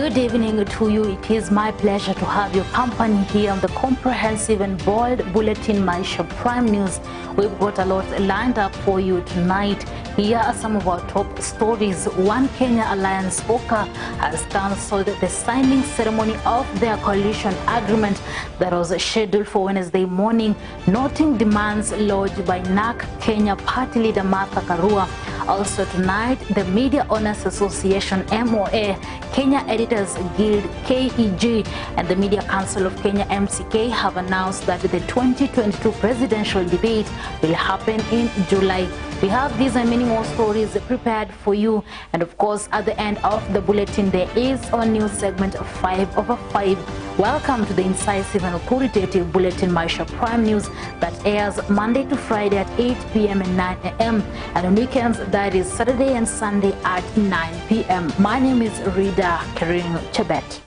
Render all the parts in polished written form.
Good evening to you. It is my pleasure to have your company here on the comprehensive and bold bulletin Maisha Prime News. We've got a lot lined up for you tonight. Here are some of our top stories. One Kenya Alliance OCA has cancelled the signing ceremony of their coalition agreement that was scheduled for Wednesday morning, noting demands lodged by NAC Kenya Party leader Martha Karua. Also tonight, the Media Owners Association MOA, Kenya Editors Guild KEG, and the Media Council of Kenya MCK have announced that the 2022 presidential debate will happen in July. We have these and many more stories prepared for you, and of course at the end of the bulletin there is our news segment 5 over 5. Welcome to the incisive and authoritative bulletin Maisha Prime News that airs Monday to Friday at 8 p.m. and 9 a.m. and on weekends that is Saturday and Sunday at 9 p.m. My name is Rida Kering Chebet.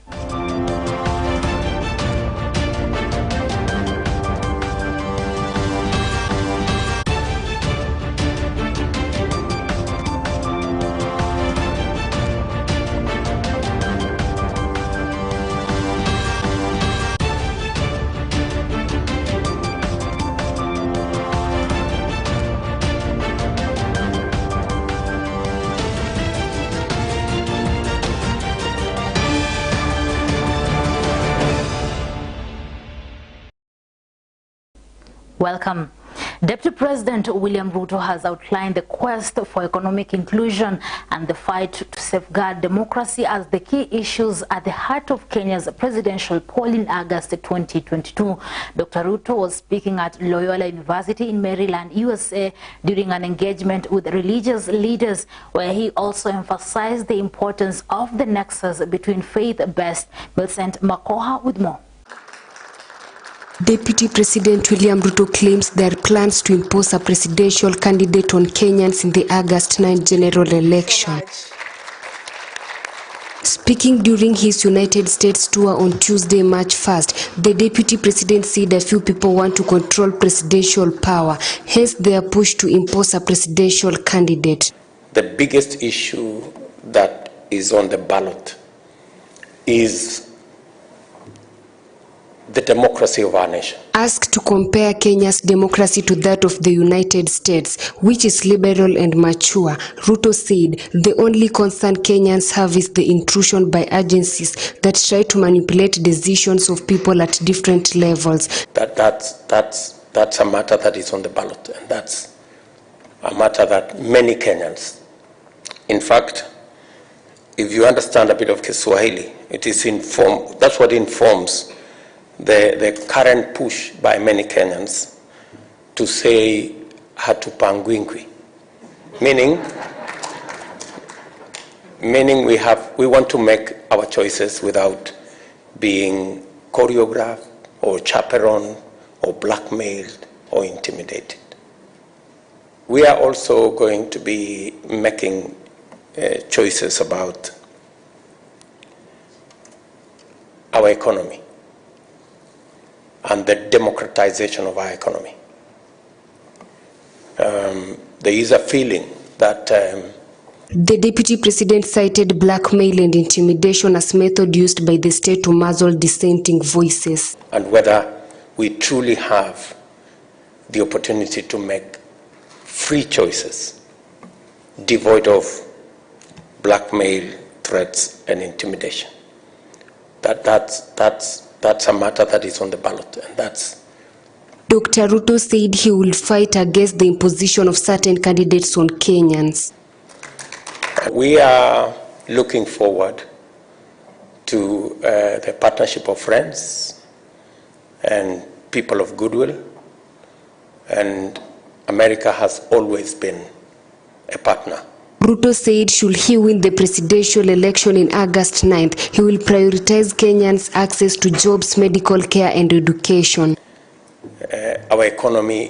Welcome. Deputy President William Ruto has outlined the quest for economic inclusion and the fight to safeguard democracy as the key issues at the heart of Kenya's presidential poll in August 2022. Dr. Ruto was speaking at Loyola University in Maryland, USA, during an engagement with religious leaders, where he also emphasized the importance of the nexus between faith-based. Millicent Makoha with more. Deputy President William Ruto claims there are plans to impose a presidential candidate on Kenyans in the August 9 general election. Speaking during his United States tour on Tuesday, March 1st, the Deputy President said a few people want to control presidential power, hence their push to impose a presidential candidate. The biggest issue that is on the ballot is the democracy of our nation. Asked to compare Kenya's democracy to that of the United States, which is liberal and mature, Ruto said the only concern Kenyans have is the intrusion by agencies that try to manipulate decisions of people at different levels. That's a matter that is on the ballot, and that's a matter that many Kenyans, in fact, if you understand a bit of Kiswahili, that's what informs the current push by many Kenyans to say hatupangwingwi, meaning we want to make our choices without being choreographed or chaperoned or blackmailed or intimidated. We are also going to be making choices about our economy and the democratization of our economy. There is a feeling that the Deputy President cited blackmail and intimidation as method used by the state to muzzle dissenting voices. And whether we truly have the opportunity to make free choices, devoid of blackmail, threats, and intimidation. That's a matter that is on the ballot, and that's... Dr. Ruto said he will fight against the imposition of certain candidates on Kenyans. We are looking forward to the partnership of friends and people of goodwill, and America has always been a partner. Ruto said should he win the presidential election in August 9th, he will prioritize Kenyans' access to jobs, medical care and education. Our economy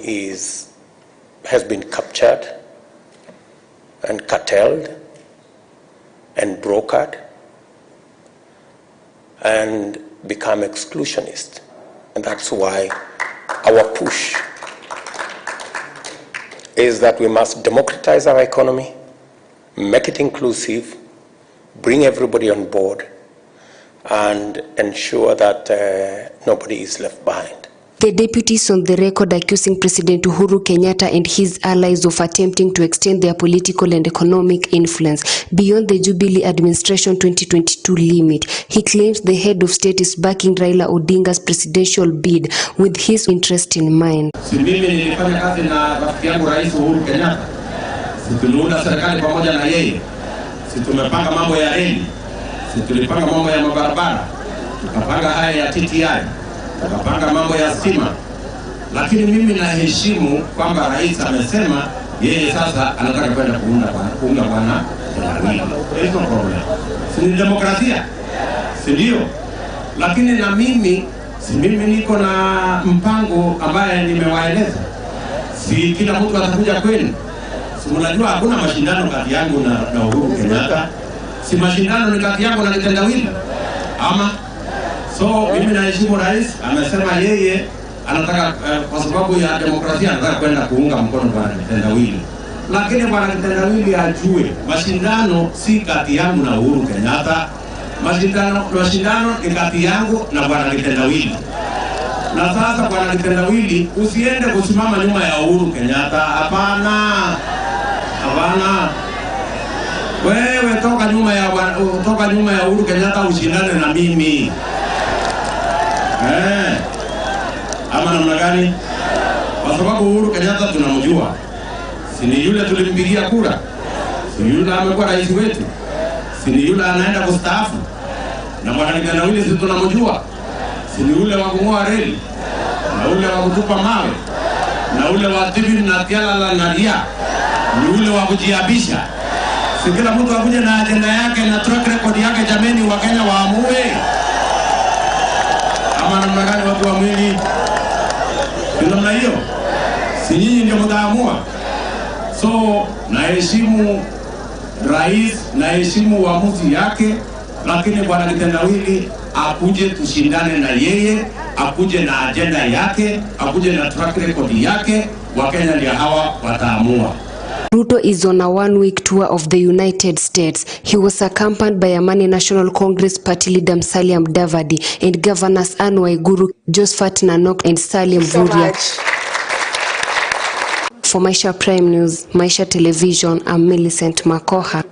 has been captured and curtailed and brokered and become exclusionist. And that's why our push is that we must democratize our economy, make it inclusive, bring everybody on board, and ensure that nobody is left behind. The deputies on the record accusing President Uhuru Kenyatta and his allies of attempting to extend their political and economic influence beyond the Jubilee administration 2022 limit. He claims the head of state is backing Raila Odinga's presidential bid with his interest in mind. Si mimi nilifanya kazi na rafiki yangu Rais Uhuru Kenyatta. Si tuliunda serikali pamoja na yeye. Si tumepanga mambo ya reli. Si tulipanga mambo ya mabarabara. Tukapanga haya ya TTI. Tukapanga mambo ya stima. Lakini mimi naheshimu kwamba rais amesema yeye sasa anataka kwenda kuunga bwana. There's no problem. Si ni demokrasia? Si ndio? Lakini na mimi niko na mpango ambaye nimewaeleza. Si kila mtu atakuja kwenu. Si mnajua hakuna mashindano kati yangu na Uhuru Kenyatta. Si mashindano ni kati yangu na kitendawili. Ama so mimi naheshimu rais amesema yeye anataka kwa sababu ya demokrasia anataka kwenda kuunga mkono bwana kitendawili. Lakini bwana kitendawili ajue mashindano si kati yangu na Uhuru Kenyatta. Mashindano ni kati yangu na bwana kitendawili. Na sasa bwana kitendawili usiende kusimama nyuma ya Uhuru Kenyatta. Hapana. Hapana. Wewe toka nyuma ya Uhuru Kenyatta ushindane na mimi. Ama namna gani? Kwa sababu Uhuru Kenyatta tunamjua. Si ni yule tulimpigia kura. Si yule amekuwa rais wetu. Si ni yule anaenda kustaafu. Na bwana kitendawili sisi tunamjua. Si ni yule wa kung'oa reli. Na ule wa kutupa mawe. Na ule wa TV na tiala na ria. Ni ule wa kujiabisha. Si kila mtu akuje na agenda yake na track record yake, jameni, Wakenya waamue. Ama namna gani watu wa mwili? Ndio namna hiyo. Si nyinyi ndio mtaamua. So naheshimu rais, naheshimu uamuzi yake, lakini bwana kitendawili akuje tushindane na yeye, akuje na agenda yake, akuje na track record yake, Wakenya ndio hawa wataamua. Ruto is on a one-week tour of the United States. He was accompanied by Amani National Congress Party leader Musalia Mudavadi and governors Anne Waiguru, Josephat Nanok and Salim Vuria. For Maisha Prime News, Maisha Television, I'm Millicent Makoha.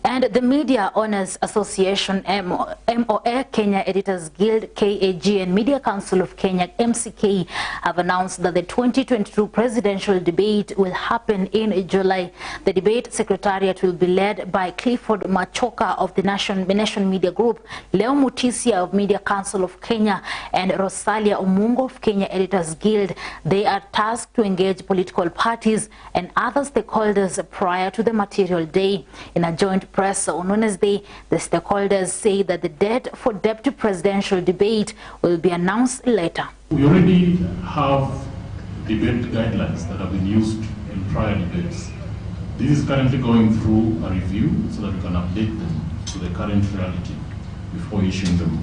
And the Media Owners Association, MOA, Kenya Editors Guild, KAG, and Media Council of Kenya, MCK, have announced that the 2022 presidential debate will happen in July. The debate secretariat will be led by Clifford Machoka of the Nation Media Group, Leo Mutisia of Media Council of Kenya, and Rosalia Omungo of Kenya Editors Guild. They are tasked to engage political parties and other stakeholders prior to the material day. In a joint press on Wednesday, the stakeholders say that the date for deputy presidential debate will be announced later. We already have debate guidelines that have been used in prior debates. This is currently going through a review so that we can update them to the current reality before issuing them.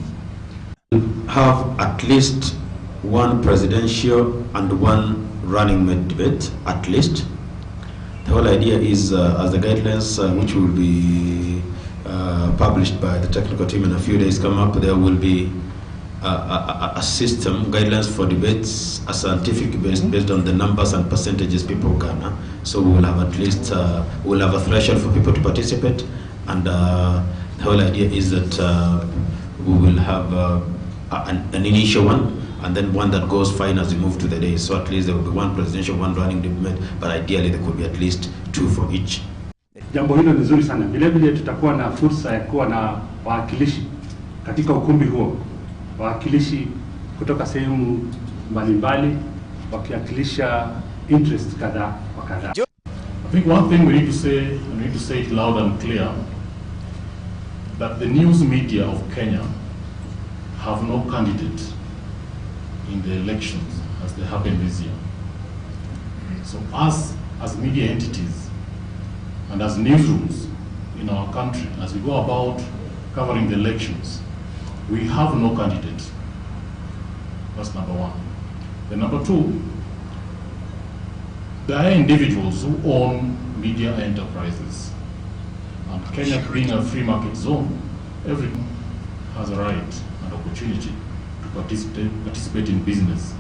We have at least one presidential and one running mate debate, at least. The whole idea is, as the guidelines which will be published by the technical team in a few days come up, there will be a system, guidelines for debates, a scientific based on the numbers and percentages people can. So we will have at least, we'll have a threshold for people to participate, and the whole idea is that we will have an initial one, and then one that goes fine as we move to the day. So at least there will be one presidential, one running debate, but ideally there could be at least two for each. Jambo hilo ni nzuri sana. Vile vile tutakuwa na fursa ya kuwa na wawakilishi katika ukumbi huo. Wawakilishi kutoka sehemu mbalimbali wakiwakilisha interest kadhaa wa kadhaa. I think one thing we need to say it loud and clear, that the news media of Kenya have no candidate in the elections as they happen this year. So us as media entities and as newsrooms in our country, as we go about covering the elections, we have no candidate. That's number one. Then number two, There are individuals who own media enterprises. And Kenya being a free market zone, everyone has a right and opportunity to participate in business.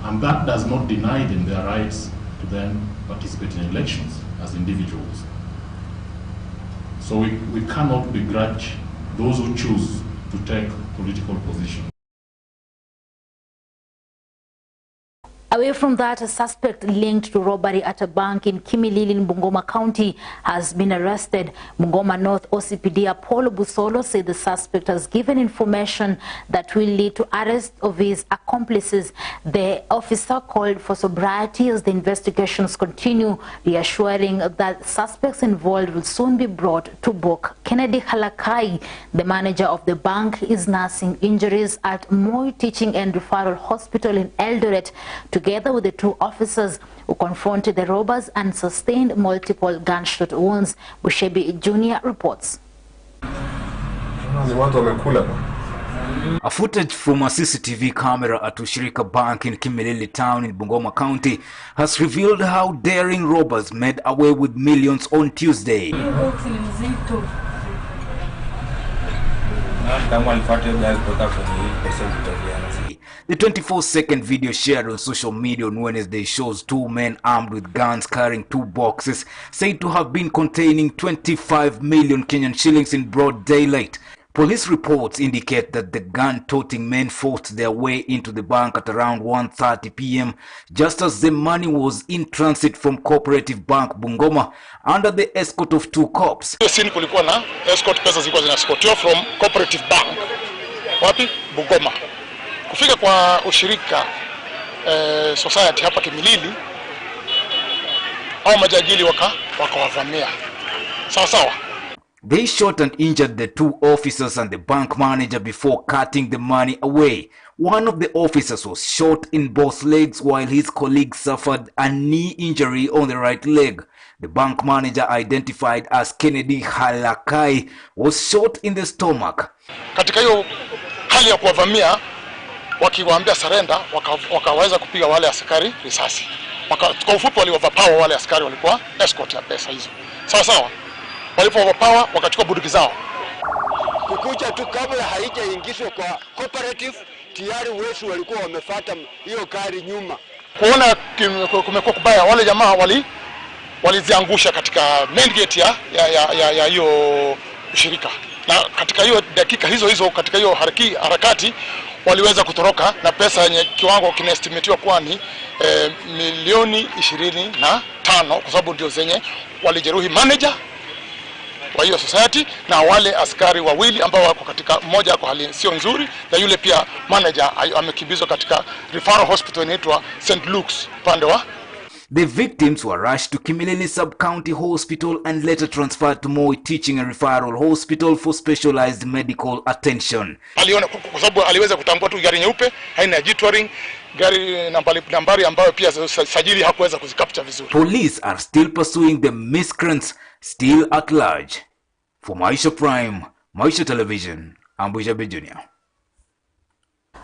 And that does not deny them their rights to then participate in elections as individuals. So we cannot begrudge those who choose to take political position. Away from that, a suspect linked to robbery at a bank in Kimilili in Bungoma County has been arrested. Bungoma North OCPD Apollo Busolo said the suspect has given information that will lead to arrest of his accomplices. The officer called for sobriety as the investigations continue, reassuring that suspects involved will soon be brought to book. Kennedy Halakai, the manager of the bank, is nursing injuries at Moi Teaching and Referral Hospital in Eldoret, together with the two officers who confronted the robbers and sustained multiple gunshot wounds. Bushebi Jr. reports. A footage from a CCTV camera at Ushirika Bank in Kimilili town in Bungoma County has revealed how daring robbers made away with millions on Tuesday. The 24-second video shared on social media on Wednesday shows two men armed with guns carrying two boxes said to have been containing 25 million Kenyan shillings in broad daylight. Police reports indicate that the gun-toting men forced their way into the bank at around 1:30 p.m. just as the money was in transit from Cooperative Bank Bungoma under the escort of two cops. Scene kulikuwa na escort, pesa zilikuwa zinaescortiwa from Cooperative Bank wapi Bungoma kufika kwa ushirika society hapa Kimilili, au majagili wakawavamia sawa. They shot and injured the two officers and the bank manager before cutting the money away. One of the officers was shot in both legs while his colleague suffered a knee injury on the right leg. The bank manager, identified as Kennedy Halakai, was shot in the stomach. Katika hiyo hali ya kuwavamia, wakiwaambia surrender, wakaweza kupiga wale askari risasi. Kwa ufupi waliwapower wale askari, walikuwa escort ya pesa hizo. Sawa. Walipowapower wakachukua bunduki zao. Kukuja tu kabla haijaingizwa kwa cooperative, tayari wesu walikuwa wamefuata hiyo gari nyuma. Kuona kumekuwa kubaya, wale jamaa waliziangusha katika main gate ya hiyo ushirika. Na katika hiyo dakika hizo katika hiyo harakati waliweza kutoroka na pesa yenye kiwango kinaestimatiwa kuwa ni milioni 25, kwa sababu ndio zenye walijeruhi manager wa hiyo society na wale askari wawili ambao wako katika, mmoja kwa hali sio nzuri na yule pia manager amekimbizwa katika referral hospital inaitwa St. Luke's pande wa. The victims were rushed to Kimilili Sub-County Hospital and later transferred to Moi Teaching and Referral Hospital for specialized medical attention. Aliona kwa sababu aliweza kutambua tu gari nyeupe, haina G-touring, gari nambari ambayo pia sajili hakuweza kuzicapture vizuri. Police are still pursuing the miscreants still at large. For Maisha Prime, Maisha Television, I'm Bushebi Jr.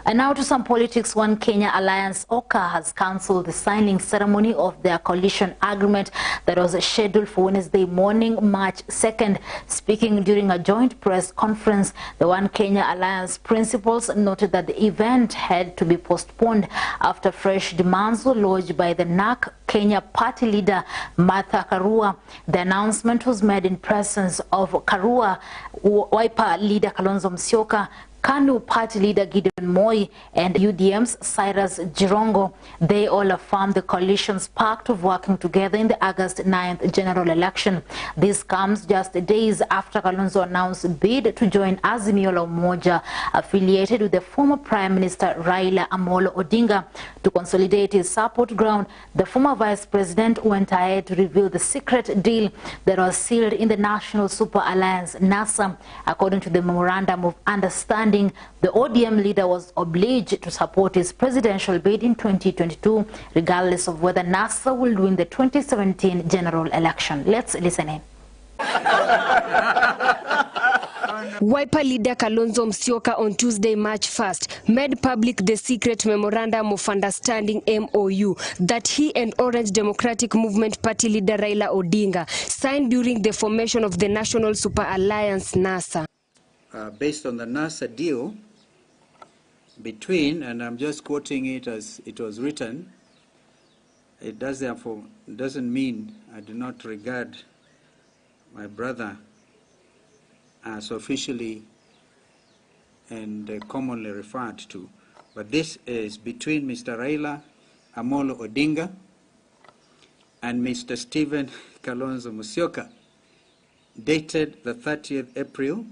And now to some politics. One Kenya Alliance, OKA, has cancelled the signing ceremony of their coalition agreement that was scheduled for Wednesday morning, March 2nd. Speaking during a joint press conference, the One Kenya Alliance principals noted that the event had to be postponed after fresh demands were lodged by the NARC Kenya party leader Martha Karua. The announcement was made in presence of Karua, Wiper leader Kalonzo Musyoka, KANU party leader Gideon Moi, and UDM's Cyrus Jirongo. They all affirmed the coalition's pact of working together in the August 9th general election. This comes just days after Kalonzo announced a bid to join Azimio la Umoja, affiliated with the former Prime Minister Raila Amolo Odinga. To consolidate his support ground, the former Vice President went ahead to reveal the secret deal that was sealed in the National Super Alliance, NASA. According to the Memorandum of Understanding, the ODM leader was obliged to support his presidential bid in 2022, regardless of whether NASA will win the 2017 general election. Let's listen in. Wiper leader Kalonzo Musyoka on Tuesday, March 1st, made public the secret memorandum of understanding MOU that he and Orange Democratic Movement Party leader Raila Odinga signed during the formation of the National Super Alliance NASA. Based on the NASA deal between, and I'm just quoting it as it was written, it does therefore doesn't mean I do not regard my brother as officially and commonly referred to, but this is between Mr. Raila Amolo Odinga and Mr. Stephen Kalonzo Musyoka, dated the 30th April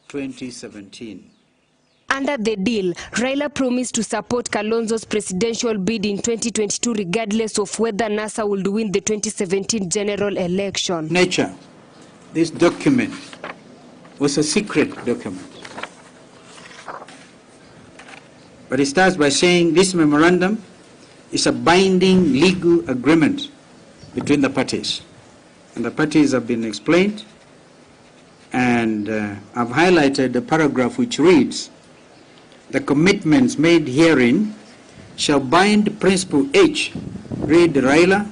2017. Under the deal, Raila promised to support Kalonzo's presidential bid in 2022 regardless of whether NASA would win the 2017 general election. Nature, this document was a secret document. But it starts by saying this memorandum is a binding legal agreement between the parties. And the parties have been explained, and I've highlighted the paragraph which reads, the commitments made herein shall bind Principal H, read Raila,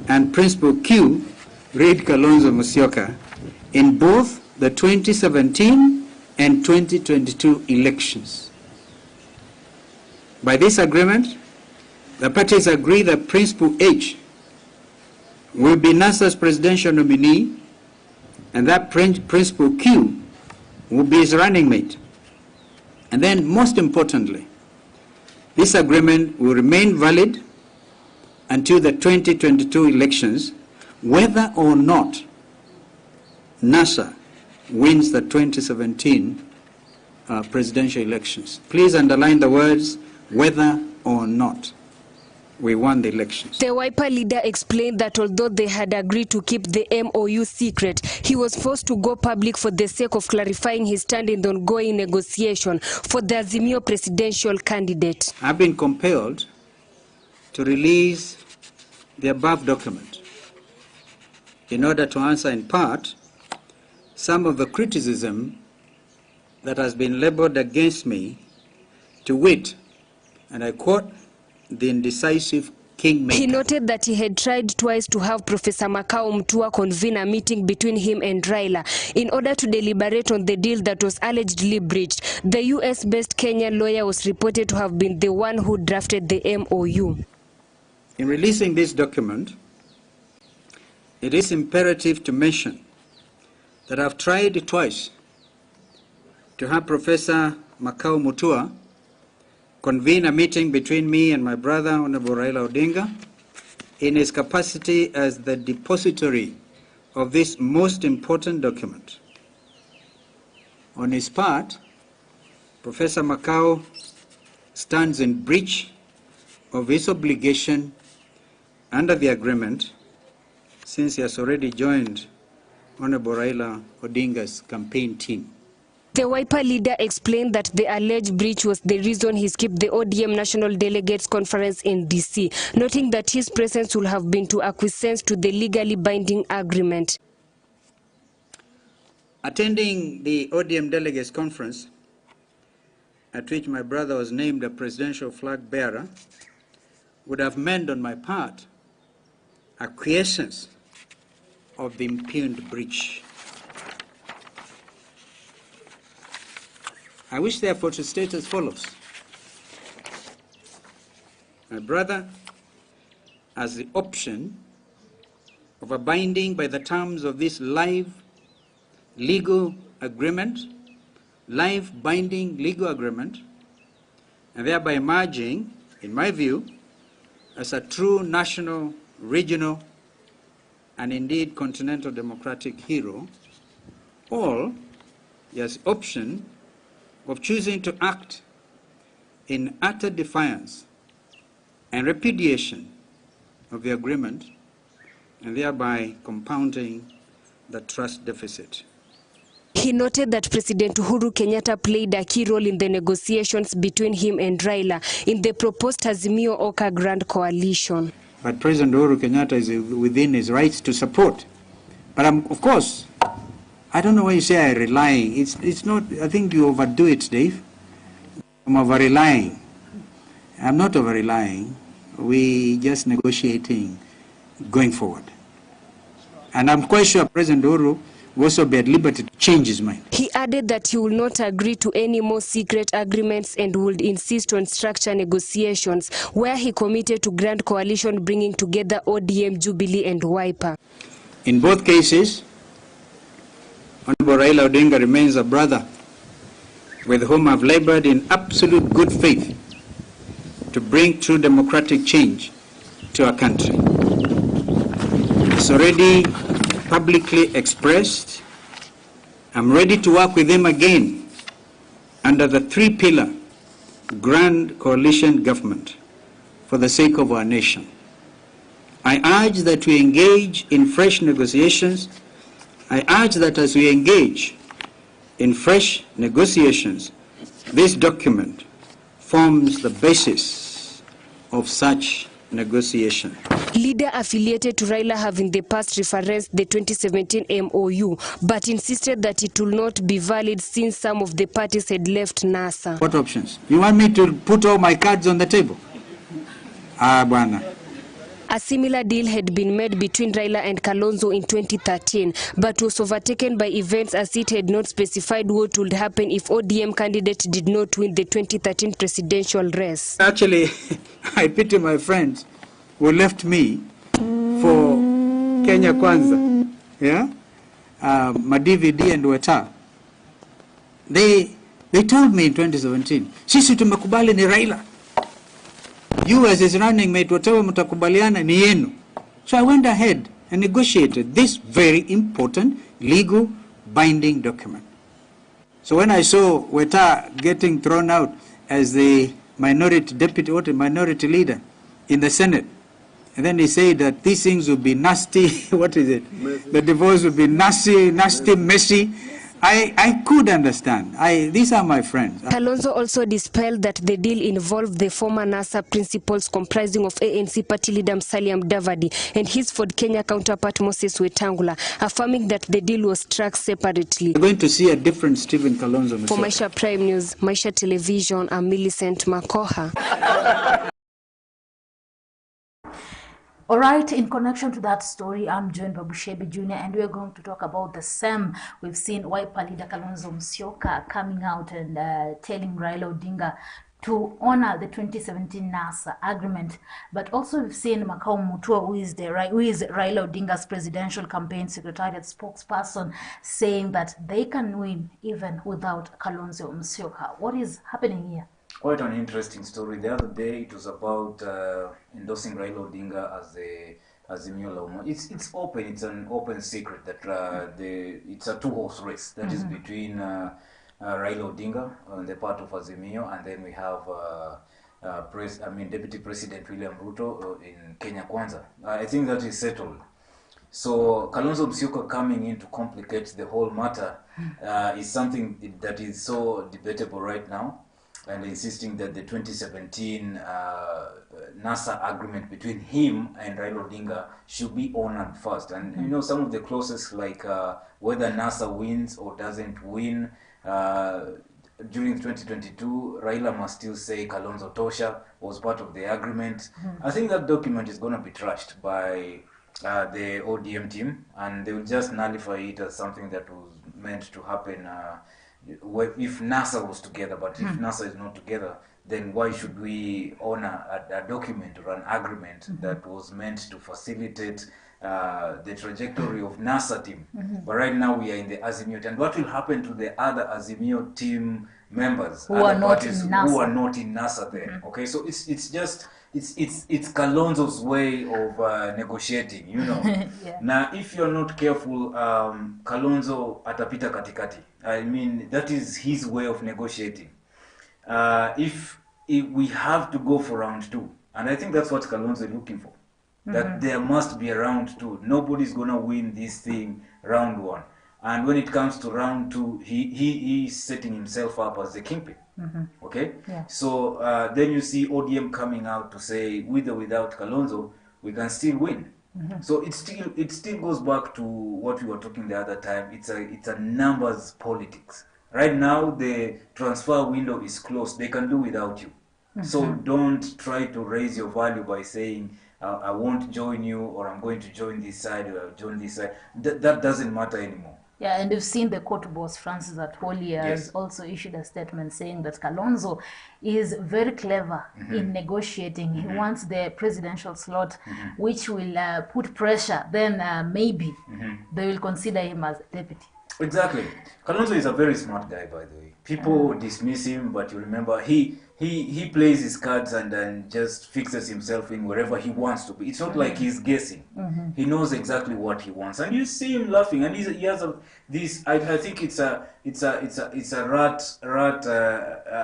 and Principal Q, read Kalonzo Musyoka, in both the 2017 and 2022 elections. By this agreement, the parties agree that Principal H will be NASA's presidential nominee and that Principal Q will be his running mate. And then, most importantly, this agreement will remain valid until the 2022 elections, whether or not NASA wins the 2017 presidential elections. Please underline the words, whether or not we won the elections. The Wiper leader explained that although they had agreed to keep the MOU secret, he was forced to go public for the sake of clarifying his stand in the ongoing negotiation for the Azimio presidential candidate. I've been compelled to release the above document in order to answer in part some of the criticism that has been leveled against me, to wit, and I quote, the indecisive kingmaker. He noted that he had tried twice to have Professor Makau Mutua convene a meeting between him and Raila in order to deliberate on the deal that was allegedly breached. The US-based Kenyan lawyer was reported to have been the one who drafted the MOU. In releasing this document, it is imperative to mention that I've tried twice to have Professor Makau Mutua convene a meeting between me and my brother, Honorable Raila Odinga, in his capacity as the depository of this most important document. On his part, Professor Makau stands in breach of his obligation under the agreement, since he has already joined Honorable Raila Odinga's campaign team. The Wiper leader explained that the alleged breach was the reason he skipped the ODM National Delegates Conference in DC, noting that his presence would have been to acquiesce to the legally binding agreement. Attending the ODM Delegates Conference, at which my brother was named a presidential flag bearer, would have meant on my part acquiescence of the impugned breach. I wish therefore to state as follows. My brother has the option of abiding by the terms of this live legal agreement, live binding legal agreement, and thereby emerging, in my view, as a true national, regional, and indeed continental democratic hero, or he has the option of choosing to act in utter defiance and repudiation of the agreement, and thereby compounding the trust deficit. He noted that President Uhuru Kenyatta played a key role in the negotiations between him and Raila in the proposed Azimio Oka Grand Coalition. But President Uhuru Kenyatta is within his rights to support. But of course, I don't know why you say I relying. It's not, I think you overdo it, Dave. I'm over-relying. I'm not over-relying. We just negotiating going forward. And I'm quite sure President Uhuru will also be at liberty to change his mind. He added that he will not agree to any more secret agreements and would insist on structure negotiations, where he committed to grand coalition bringing together ODM, Jubilee and Wiper. In both cases, Honorable Raila Odinga remains a brother with whom I've labored in absolute good faith to bring true democratic change to our country. It's already publicly expressed. I'm ready to work with him again under the three-pillar grand coalition government for the sake of our nation. I urge that we engage in fresh negotiations. I urge that as we engage in fresh negotiations, this document forms the basis of such negotiation. Leader affiliated to Raila have in the past referenced the 2017 MOU, but insisted that it will not be valid since some of the parties had left NASA. What options? You want me to put all my cards on the table? Bwana. A similar deal had been made between Raila and Kalonzo in 2013, but was overtaken by events as it had not specified what would happen if ODM candidate did not win the 2013 presidential race. Actually, I pity my friends who left me for Kenya Kwanza, yeah? Madividi and Weta. They told me in 2017, sisi tumekubali ni Raila. You as his running mate, whatever mutakubaliana ni yenu. So I went ahead and negotiated this very important legal binding document. So when I saw Weta getting thrown out as the minority minority leader in the Senate, and then he said that these things would be nasty, what is it? Messy. The divorce would be nasty, messy. I could understand. These are my friends. Kalonzo also dispelled that the deal involved the former NASA principals comprising of ANC party leader Musalia Mudavadi and his Ford Kenya counterpart Moses Wetangula, affirming that the deal was struck separately. We're going to see a different Stephen Kalonzo. For Maisha Prime News, Maisha Television, I'm Millicent Makoha. All right, in connection to that story, I'm joined by Bushebi Jr. and we're going to talk about the same. We've seen Wiper leader Kalonzo Musyoka coming out and telling Raila Odinga to honor the 2017 NASA agreement. But also we've seen Makau Mutua, who is Raila Odinga's presidential campaign secretariat spokesperson, saying that they can win even without Kalonzo Musyoka. What is happening here? Quite an interesting story. The other day it was about endorsing Raila Odinga as the Mule. It's open. It's an open secret that it's a two-horse race that is between Raila Odinga on the part of Azimio, and then we have Deputy President William Ruto in Kenya Kwanza. I think that is settled. So Kalonzo Musyoka coming in to complicate the whole matter is something that is so debatable right now, and insisting that the 2017 NASA agreement between him and Raila Odinga should be honored first. And you know, some of the clauses like whether NASA wins or doesn't win, during 2022, Raila must still say Kalonzo Tosha was part of the agreement. I think that document is going to be trashed by the ODM team, and they will just nullify it as something that was meant to happen if NASA was together. But if NASA is not together, then why should we honor a document or an agreement that was meant to facilitate the trajectory of NASA team? But right now we are in the Azimio, and what will happen to the other Azimio team members who are not in NASA there? Okay, so it's just it's Kalonzo's way of negotiating, you know. Yeah. Now if you're not careful, Kalonzo atapita katikati. I mean, that is his way of negotiating. If we have to go for round two, and I think that's what Kalonzo is looking for, that there must be a round two. Nobody's gonna win this thing round one. And when it comes to round two, he's setting himself up as the kingpin. Okay? Yeah. So then you see ODM coming out to say, with or without Kalonzo, we can still win. So it still goes back to what we were talking the other time. It's a numbers politics. Right now the transfer window is closed. They can do without you. So don't try to raise your value by saying I won't join you, or I'm going to join this side, or I'll join this side. That doesn't matter anymore. Yeah, and we've seen the court boss, Francis Atwoli, has also issued a statement saying that Kalonzo is very clever in negotiating. He wants the presidential slot, which will put pressure. Then maybe they will consider him as deputy. Exactly. Kalonzo is a very smart guy, by the way. People dismiss him, but you remember he plays his cards and then just fixes himself in wherever he wants to be. It's not like he's guessing. He knows exactly what he wants, and you see him laughing. And he has this. I think it's a rat.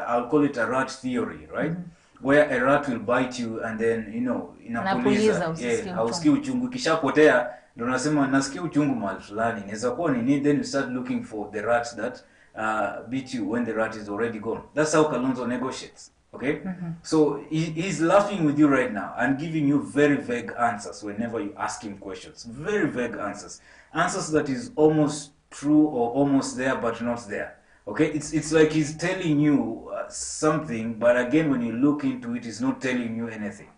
I'll call it a rat theory, right? Where a rat will bite you, and then inapuliza. Hausikii uchungu, kishapotea ndio unasema nasikia uchungu mahali fulani. Inaweza kuwa nini, then you start looking for the rat that beat you when the rat is already gone. That's how Kalonzo negotiates. Okay? So he's laughing with you right now and giving you very vague answers whenever you ask him questions. Very vague answers. Answers that is almost true or almost there but not there. Okay? It's like he's telling you something, but again when you look into it, he's not telling you anything.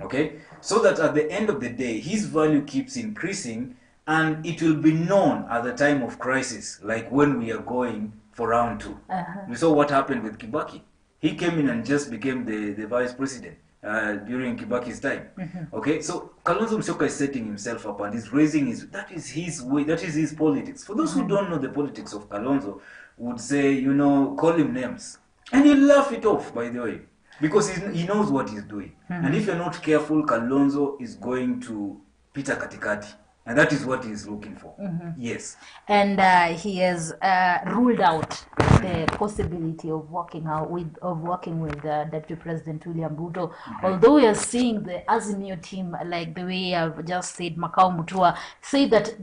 Okay? So that at the end of the day, his value keeps increasing, and it will be known at the time of crisis, like when we are going for round 2. We saw what happened with Kibaki. He came in and just became the vice president during Kibaki's time. Okay, so Kalonzo Musyoka is setting himself up and is raising that is his way, that is his politics. For those who don't know the politics of Kalonzo, would say, call him names. And he'll laugh it off, by the way, because he knows what he's doing. And if you're not careful, Kalonzo is going to pita katikati. And that is what he's looking for. Yes. And he has ruled out the possibility of working with Deputy President William Ruto. Although we are seeing the Azimio team, like the way I've just said, Makau Mutua, say that,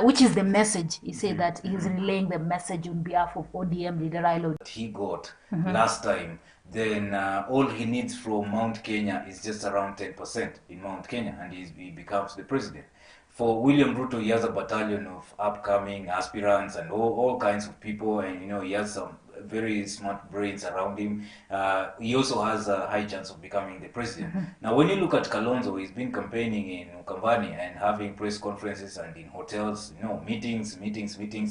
which is the message. He said that he's relaying the message on behalf of ODM leader Raila. He got last time. Then all he needs from Mount Kenya is just around 10% in Mount Kenya, and he becomes the president. For William Ruto, he has a battalion of upcoming aspirants and all kinds of people, and he has some very smart brains around him. He also has a high chance of becoming the president. Now, when you look at Kalonzo, he's been campaigning in Ukambani and having press conferences and in hotels, meetings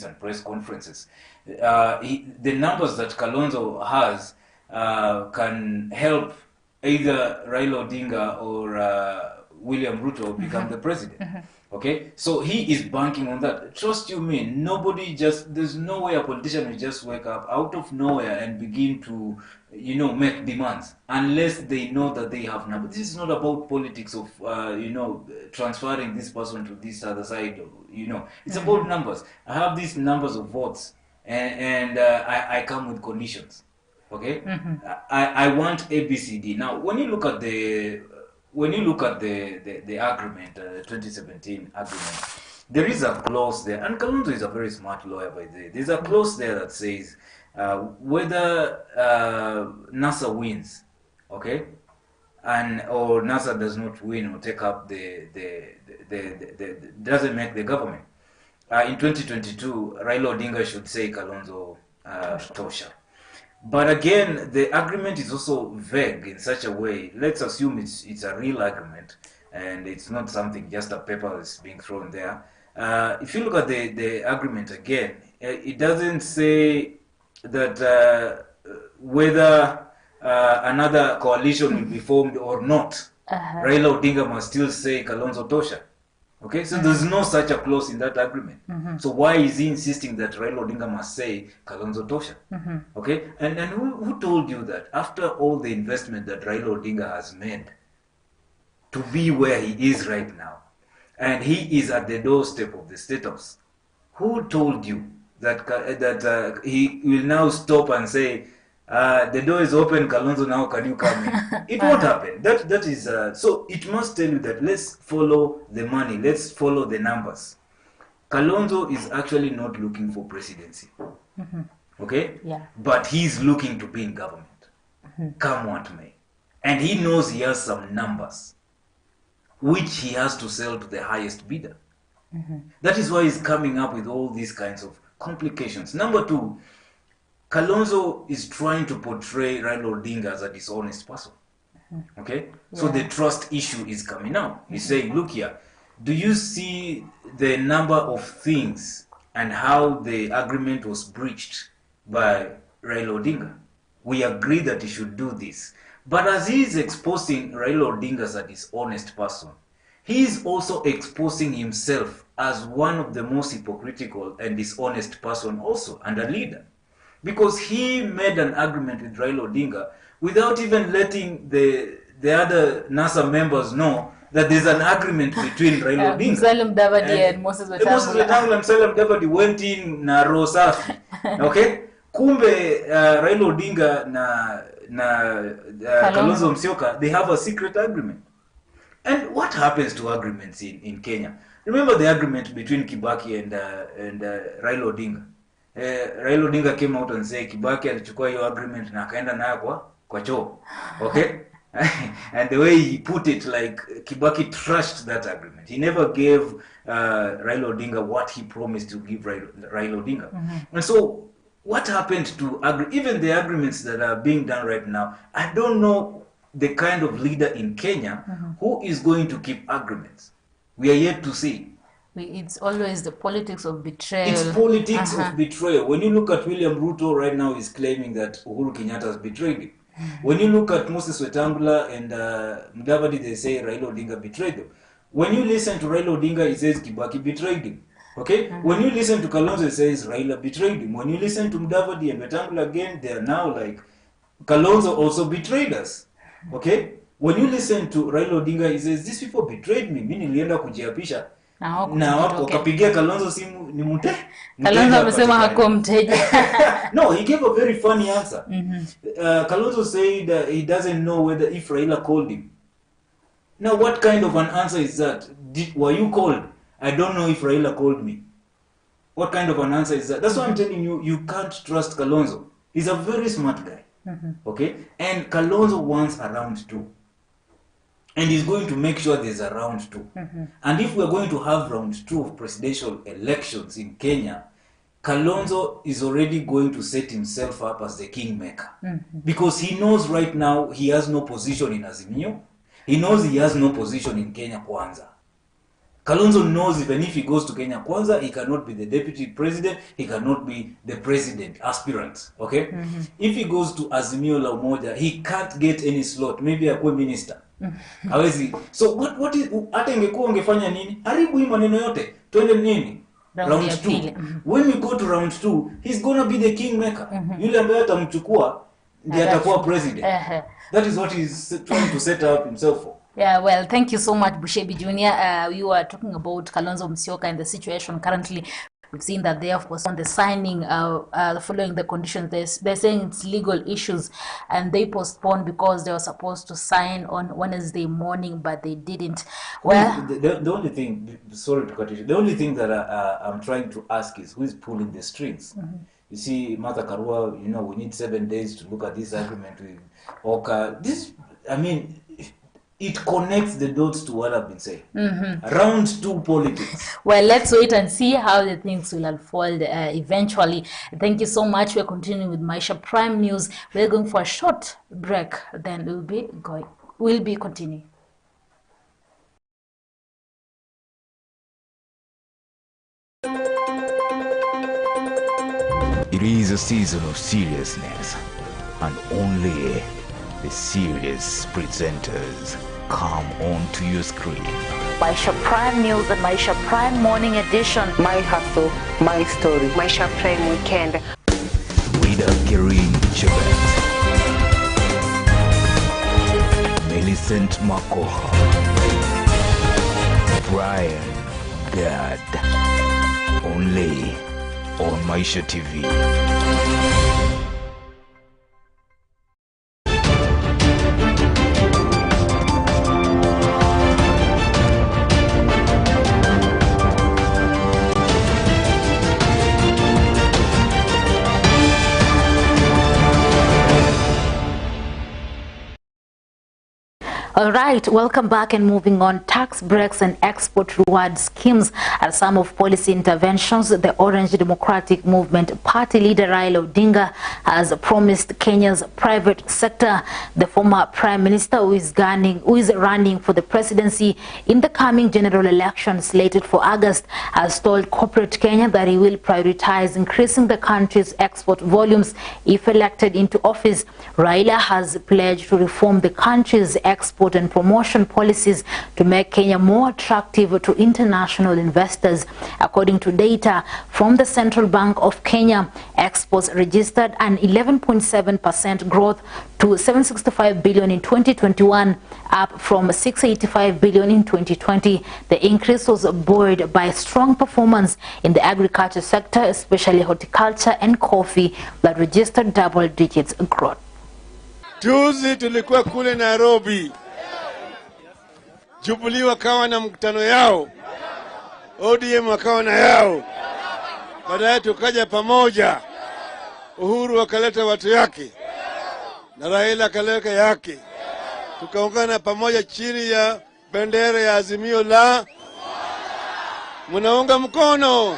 and press conferences. The numbers that Kalonzo has can help either Raila Odinga or William Ruto become the president. Okay, so he is banking on that. Trust you me, there's no way a politician will just wake up out of nowhere and begin to, make demands unless they know that they have numbers. This is not about politics of, transferring this person to this other side, It's about numbers. I have these numbers of votes and I come with conditions. Okay, I want ABCD. Now, when you look at the agreement, 2017 agreement, there is a clause there, and Kalonzo is a very smart lawyer, by the way. There's a clause there that says whether NASA wins, okay, or NASA does not win or take up doesn't make the government. In 2022, Raila Odinga should say Kalonzo tosha. But again, the agreement is also vague in such a way. Let's assume it's a real agreement and it's not something just a paper that's being thrown there. If you look at the agreement again, it doesn't say that whether another coalition will be formed or not. Raila Odinga must still say Kalonzo tosha. Okay, so there's no such a clause in that agreement. So why is he insisting that Raila Odinga must say Kalonzo tosha? Okay, and who told you that after all the investment that Raila Odinga has made to be where he is right now, and he is at the doorstep of the State House, who told you that he will now stop and say, the door is open, Kalonzo, now can you come in? It won't happen. That is so it must tell you that let's follow the money, let's follow the numbers. Kalonzo is actually not looking for presidency. Okay? Yeah. But he's looking to be in government. Come what may. And he knows he has some numbers. which he has to sell to the highest bidder. That is why he's coming up with all these kinds of complications. Number two, Kalonzo is trying to portray Raila Odinga as a dishonest person. Okay? So the trust issue is coming out. He's saying, look here, do you see the number of things and how the agreement was breached by Raila Odinga? We agree that he should do this. But as he is exposing Raila Odinga as a dishonest person, he is also exposing himself as one of the most hypocritical and dishonest person also, and a leader. Because he made an agreement with Raila Odinga without even letting the other NASA members know that there's an agreement between Raila Odinga. Musalia Mudavadi and Moses Wetangula. Moses Wetangula and Musalia Mudavadi went in na roho safi. Okay? Kumbe Raila Odinga na Kalonzo Musyoka, they have a secret agreement. And what happens to agreements in Kenya? Remember the agreement between Kibaki and Raila Odinga. Raila Odinga came out and said Kibaki alichukua hiyo agreement na akaenda nayo kwa choo. Okay? And the way he put it, like Kibaki trashed that agreement. He never gave Raila Odinga what he promised to give Raila Odinga. And so what happened to even the agreements that are being done right now? I don't know the kind of leader in Kenya who is going to keep agreements. We are yet to see. It's always the politics of betrayal. It's politics of betrayal. When you look at William Ruto right now, he's claiming that Uhuru Kenyatta has betrayed him. When you look at Moses Wetangula and Mudavadi, they say Raila Odinga betrayed them. When you listen to Raila Odinga, he says Kibaki betrayed him. Okay? When you listen to Kalonzo, he says Raila betrayed him. When you listen to Mudavadi and Wetangula again, they are now like, Kalonzo also betrayed us. Okay? When you listen to Raila Odinga, he says, these people betrayed me. Mimi nilienda kujiapisha. Na wakapigia Kalonzo simu ni mute. Kalonzo amesema hakuwa mteja. No, he gave a very funny answer. Kalonzo said he doesn't know whether if Raila called him. Now, what kind of an answer is that? Were you called? I don't know if Raila called me. What kind of an answer is that? That's why I'm telling you, you can't trust Kalonzo. He's a very smart guy. Okay? And Kalonzo wants a round two. And he's going to make sure there's a round two. And if we're going to have round two of presidential elections in Kenya, Kalonzo is already going to set himself up as the kingmaker. Because he knows right now he has no position in Azimio. He knows he has no position in Kenya Kwanza. Kalonzo knows even if he goes to Kenya Kwanza, he cannot be the deputy president, he cannot be the president aspirant. Okay? If he goes to Azimio la Umoja, he can't get any slot. Maybe a minister. Hawezi. So what is hata ingekuwa ungefanya nini? Haribu hii maneno yote. Twende nini? Round 2. When we go to round 2, he's gonna be the kingmaker. Yule ambaye atamchukua ndiye atakuwa president. That is what he's trying to set up himself for. Yeah, well, thank you so much, Bushebi Jr. You are talking about Kalonzo Musyoka and the situation currently. We've seen that they, of course, on the signing, following the conditions, they're saying it's legal issues, and they postponed because they were supposed to sign on Wednesday morning, but they didn't. Well, the only thing, sorry to cut you, the only thing that I'm trying to ask is who is pulling the strings? You see, Martha Karua, we need 7 days to look at this agreement with Oka. This, I mean, it connects the dots to what I've been saying. Round 2 politics. Well, let's wait and see how the things will unfold eventually. Thank you so much. We're continuing with Maisha Prime News. We're going for a short break. Then we'll be continuing. It is a season of seriousness, and only the serious presenters come onto your screen. Maisha Prime News and Maisha Prime Morning Edition. My hustle, my story. Maisha Prime Weekend. Rida Kirin Chibet, Millicent Makoha, Brian Gad. Only on Maisha TV. All right, welcome back and moving on. Tax breaks and export reward schemes are some of policy interventions the Orange Democratic Movement Party leader Raila Odinga has promised Kenya's private sector. The former Prime Minister who is running for the presidency in the coming general election slated for August has told corporate Kenya that he will prioritize increasing the country's export volumes if elected into office. Raila has pledged to reform the country's export and promotion policies to make Kenya more attractive to international investors. According to data from the Central Bank of Kenya, exports registered an 11.7% growth to 765 billion in 2021, up from 685 billion in 2020. The increase was buoyed by strong performance in the agriculture sector, especially horticulture and coffee, that registered double digits growth. Juzi tulikuwa kule Nairobi. Jubilee wakawa na mkutano yao. ODM wakawa na yao. Baadaye tukaja pamoja. Uhuru wakaleta watu yake. Na Raila akaleta yake. Tukaungana pamoja chini ya bendera ya Azimio la. Mnaunga mkono?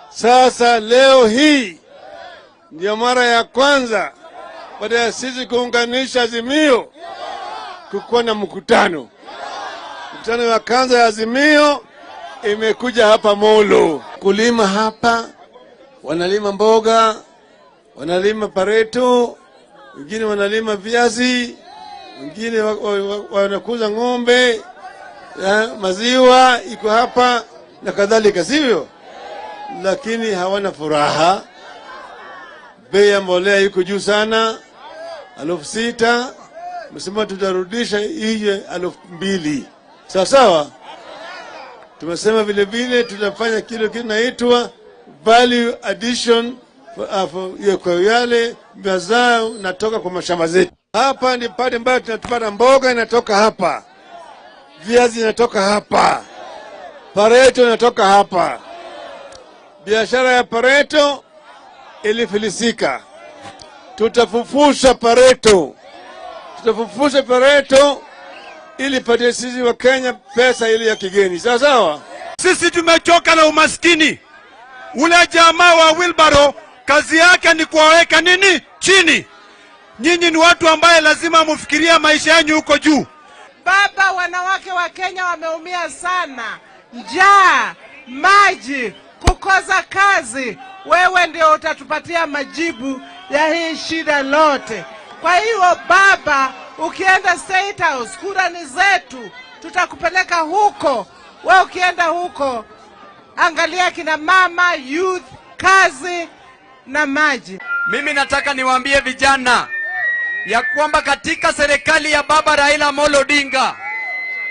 Sasa leo hii ndio mara ya kwanza baada ya sisi kuunganisha Azimio kukuwa na mkutano. Mkutano wa kwanza ya Azimio imekuja hapa Molo. Kulima hapa, wanalima mboga, wanalima pareto, wengine wanalima viazi, wengine wanakuza ng'ombe, maziwa iko hapa na kadhalika, sivyo? Lakini hawana furaha. Bei ya mbolea iko juu sana, 6,000. Msema tutarudisha ije 2,000. Sawa sawa? Tumesema vile vile tutafanya kile kinaitwa value addition kwa yale mazao natoka kwa mashamba zetu. Hapa ni pale ambapo tunapata mboga inatoka hapa. Viazi inatoka hapa. Pareto inatoka hapa. Biashara ya pareto ilifilisika. Tutafufusha pareto. Tutafufusha pareto ili pate sisi wa Kenya pesa ile ya kigeni. Sawa sawa? Sisi tumechoka na umaskini. Ule jamaa wa Wilbaro kazi yake ni kuwaweka nini chini. Nyinyi ni watu ambaye lazima mufikiria maisha yenu huko juu. Baba, wanawake wa Kenya wameumia sana. Njaa, maji, kukosa kazi. Wewe ndio utatupatia majibu ya hii shida lote. Kwa hiyo baba, ukienda State House, kura ni zetu, tutakupeleka huko. Wewe ukienda huko, angalia kina mama, youth, kazi na maji. Mimi nataka niwaambie vijana ya kwamba katika serikali ya baba Raila Amolo Odinga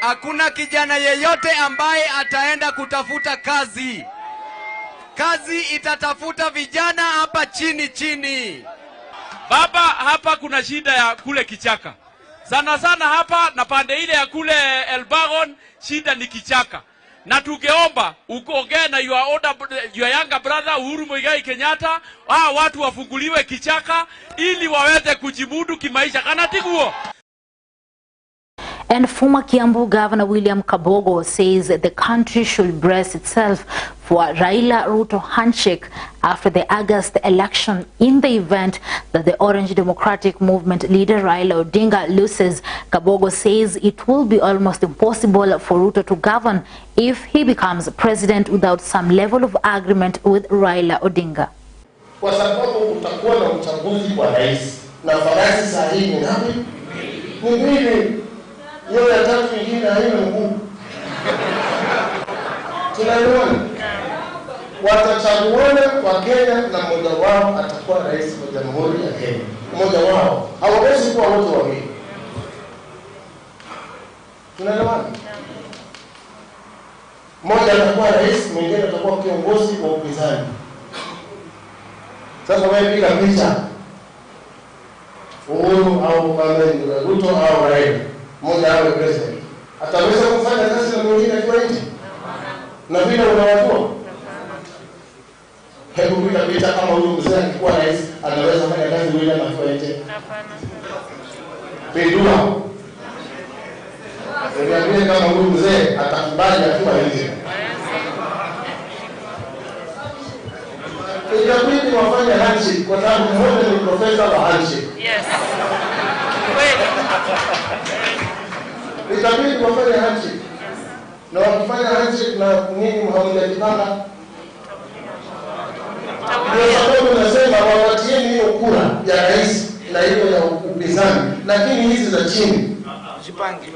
hakuna kijana yeyote ambaye ataenda kutafuta kazi. Kazi itatafuta vijana hapa chini. Baba, hapa kuna shida ya kule kichaka. Sana hapa na pande ile ya kule Elbagon shida ni kichaka. Na tungeomba ukoongea na your younger brother Uhuru Muigai Kenyatta, watu wafunguliwe kichaka ili waweze kujimudu kimaisha. Kanatiguo. And former Kiambu Governor William Kabogo says the country should brace itself for Raila Ruto handshake after the August election in the event that the Orange Democratic Movement leader Raila Odinga loses. Kabogo says it will be almost impossible for Ruto to govern if he becomes president without some level of agreement with Raila Odinga. Kwa sababu utakuwa na uchaguzi wa rais na farasi sahihi ni ngapi? Ni mbili. Hiyo ya tatu ingine haina nguvu. Tunaelewana? Watachaguana kwa Kenya na mmoja wao atakuwa rais wa Jamhuri ya Kenya. Mmoja wao hawawezi kuwa wote wawili. Tunaelewana? Mmoja atakuwa rais, mwingine atakuwa kiongozi wa upinzani. Sasa wewe piga picha. Uhuru au Ruto au Raila. Mmoja awe president. Ataweza kufanya kazi na mwingine akiwa nje? Na vile unawajua? Hebu bila picha kama huyu mzee akikuwa rais anaweza kufanya kazi bila akiwa nje? Hapana. pendua. Niambie kama huyu mzee atakubali akiwa hivi. Itabidi wafanye handshake kwa sababu mmoja ni profesa wa handshake. Yes. Itabidi wafanye handshake. Na wakifanya handshake na nini hamjajipanga. Ndio sababu nasema wapatieni hiyo kura ya rais na hiyo ya upinzani, lakini hizi za chini mjipange.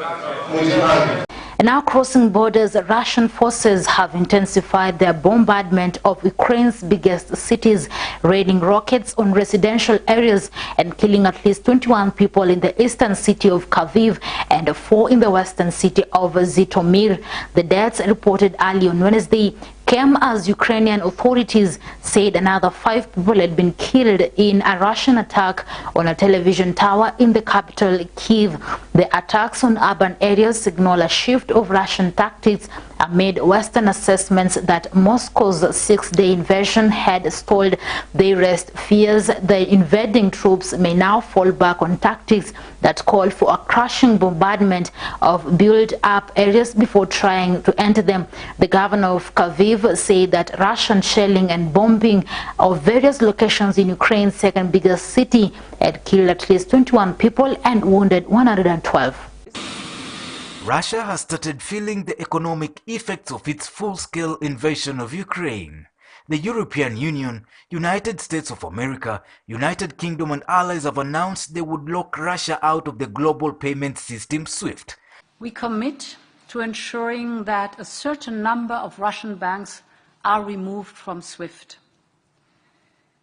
Now crossing borders, Russian forces have intensified their bombardment of Ukraine's biggest cities, raining rockets on residential areas and killing at least 21 people in the eastern city of Kharkiv and 4 in the western city of Zhytomyr. The deaths reported early on Wednesday came as Ukrainian authorities said another 5 people had been killed in a Russian attack on a television tower in the capital, Kyiv. The attacks on urban areas signal a shift of Russian tactics amid Western assessments that Moscow's 6-day invasion had stalled. They raised fears the invading troops may now fall back on tactics that call for a crushing bombardment of built-up areas before trying to enter them. The governor of Kharkiv said that Russian shelling and bombing of various locations in Ukraine's second biggest city had killed at least 21 people and wounded 112. Russia has started feeling the economic effects of its full-scale invasion of Ukraine. The European Union, United States of America, United Kingdom and allies have announced they would lock Russia out of the global payment system SWIFT. We commit to ensuring that a certain number of Russian banks are removed from SWIFT.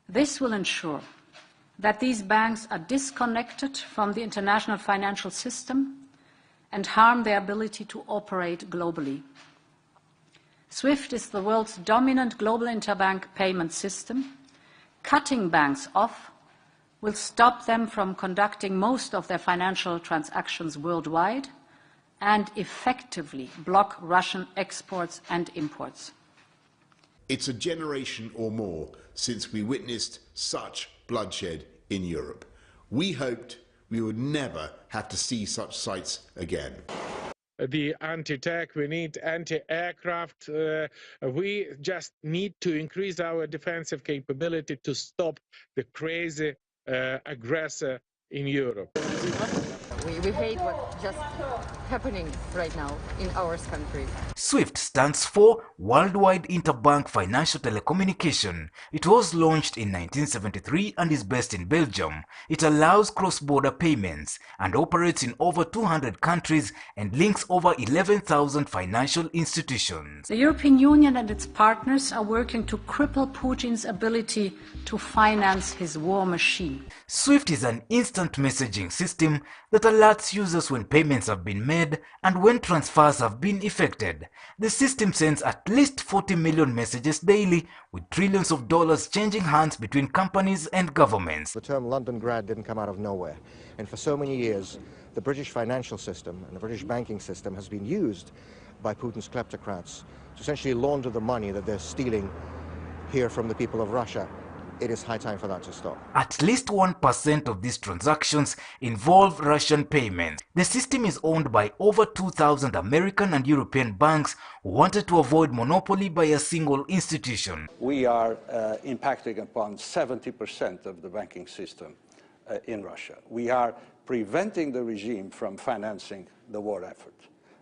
This will ensure that these banks are disconnected from the international financial system and harm their ability to operate globally. SWIFT is the world's dominant global interbank payment system. Cutting banks off will stop them from conducting most of their financial transactions worldwide and effectively block Russian exports and imports. It's a generation or more since we witnessed such bloodshed in Europe. We hoped we would never have to see such sights again. The anti-tank, we need anti-aircraft. We just need to increase our defensive capability to stop the crazy aggressor in Europe. We hate what's just happening right now in our country. SWIFT stands for Worldwide Interbank Financial Telecommunication. It was launched in 1973 and is based in Belgium. It allows cross-border payments and operates in over 200 countries and links over 11,000 financial institutions. The European Union and its partners are working to cripple Putin's ability to finance his war machine. SWIFT is an instant messaging system that alerts users when payments have been made and when transfers have been effected. The system sends at least 40 million messages daily, with trillions of dollars changing hands between companies and governments. The term London grad didn't come out of nowhere, and for so many years the British financial system and the British banking system has been used by Putin's kleptocrats to essentially launder the money that they're stealing here from the people of Russia. It is high time for that to stop. At least 1% of these transactions involve Russian payments. The system is owned by over 2,000 American and European banks who wanted to avoid monopoly by a single institution. We are impacting upon 70% of the banking system in Russia. We are preventing the regime from financing the war effort.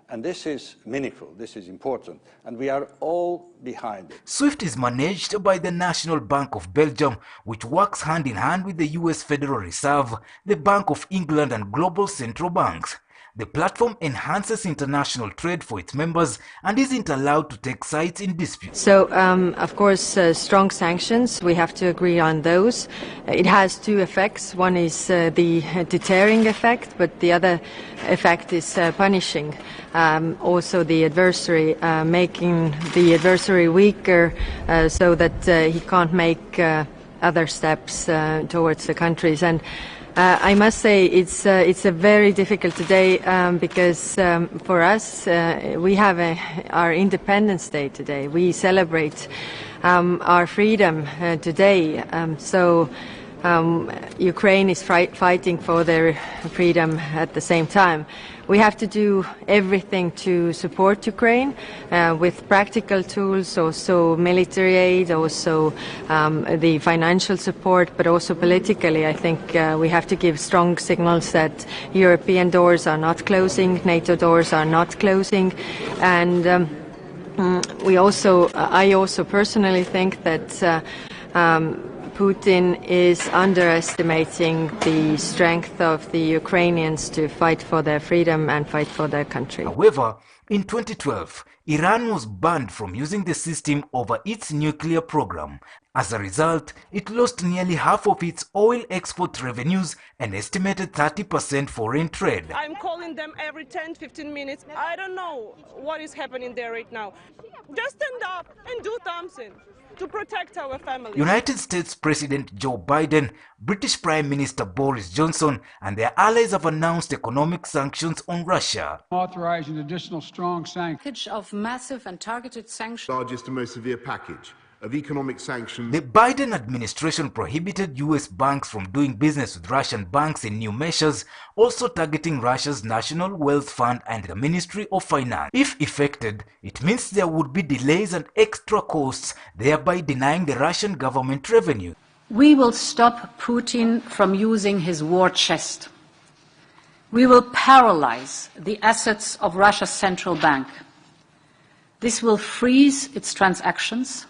And this is meaningful, this is important, and we are all behind it. SWIFT is managed by the National Bank of Belgium, which works hand in hand with the US Federal Reserve, the Bank of England and global central banks. The platform enhances international trade for its members and isn't allowed to take sides in disputes. So, of course, strong sanctions, we have to agree on those. It has two effects. One is the deterring effect, but the other effect is punishing. Also the adversary, making the adversary weaker so that he can't make other steps towards the countries. And I must say it's a very difficult day because for us we have our Independence Day today. We celebrate our freedom today. So Ukraine is fighting for their freedom at the same time. We have to do everything to support Ukraine with practical tools, also military aid, also the financial support, but also politically. I think we have to give strong signals that European doors are not closing, NATO doors are not closing, and I also personally think that Putin is underestimating the strength of the Ukrainians to fight for their freedom and fight for their country. However, in 2012, Iran was banned from using the system over its nuclear program. As a result, it lost nearly half of its oil export revenues and estimated 30% foreign trade. I'm calling them every 10-15 minutes. I don't know what is happening there right now. Just stand up and do something to protect our family. United States President Joe Biden, British Prime Minister Boris Johnson, and their allies have announced economic sanctions on Russia. Authorizing additional strong sanctions. Package of massive and targeted sanctions. Largest and most severe package of economic sanctions. The Biden administration prohibited U.S. banks from doing business with Russian banks in new measures, also targeting Russia's National Wealth Fund and the Ministry of Finance. If effected, it means there would be delays and extra costs, thereby denying the Russian government revenue. We will stop Putin from using his war chest. We will paralyze the assets of Russia's central bank. This will freeze its transactions,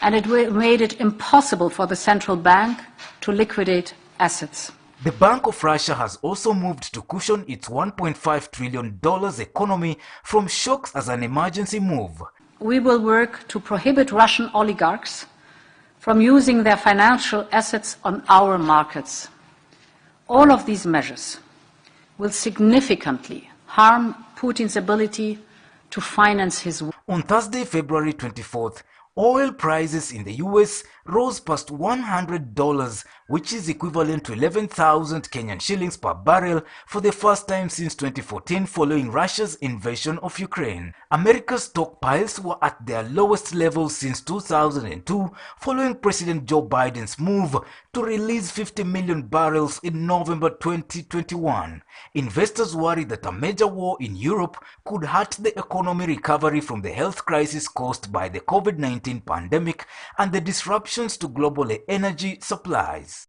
and it made it impossible for the central bank to liquidate assets. The Bank of Russia has also moved to cushion its $1.5 trillion economy from shocks as an emergency move. We will work to prohibit Russian oligarchs from using their financial assets on our markets. All of these measures will significantly harm Putin's ability to finance his war. On Thursday, February 24th, oil prices in the US rose past $100, which is equivalent to 11,000 Kenyan shillings per barrel for the first time since 2014 following Russia's invasion of Ukraine. America's stockpiles were at their lowest levels since 2002 following President Joe Biden's move to release 50 million barrels in November 2021. Investors worry that a major war in Europe could hurt the economy recovery from the health crisis caused by the COVID-19 pandemic and the disruptions to global energy supplies.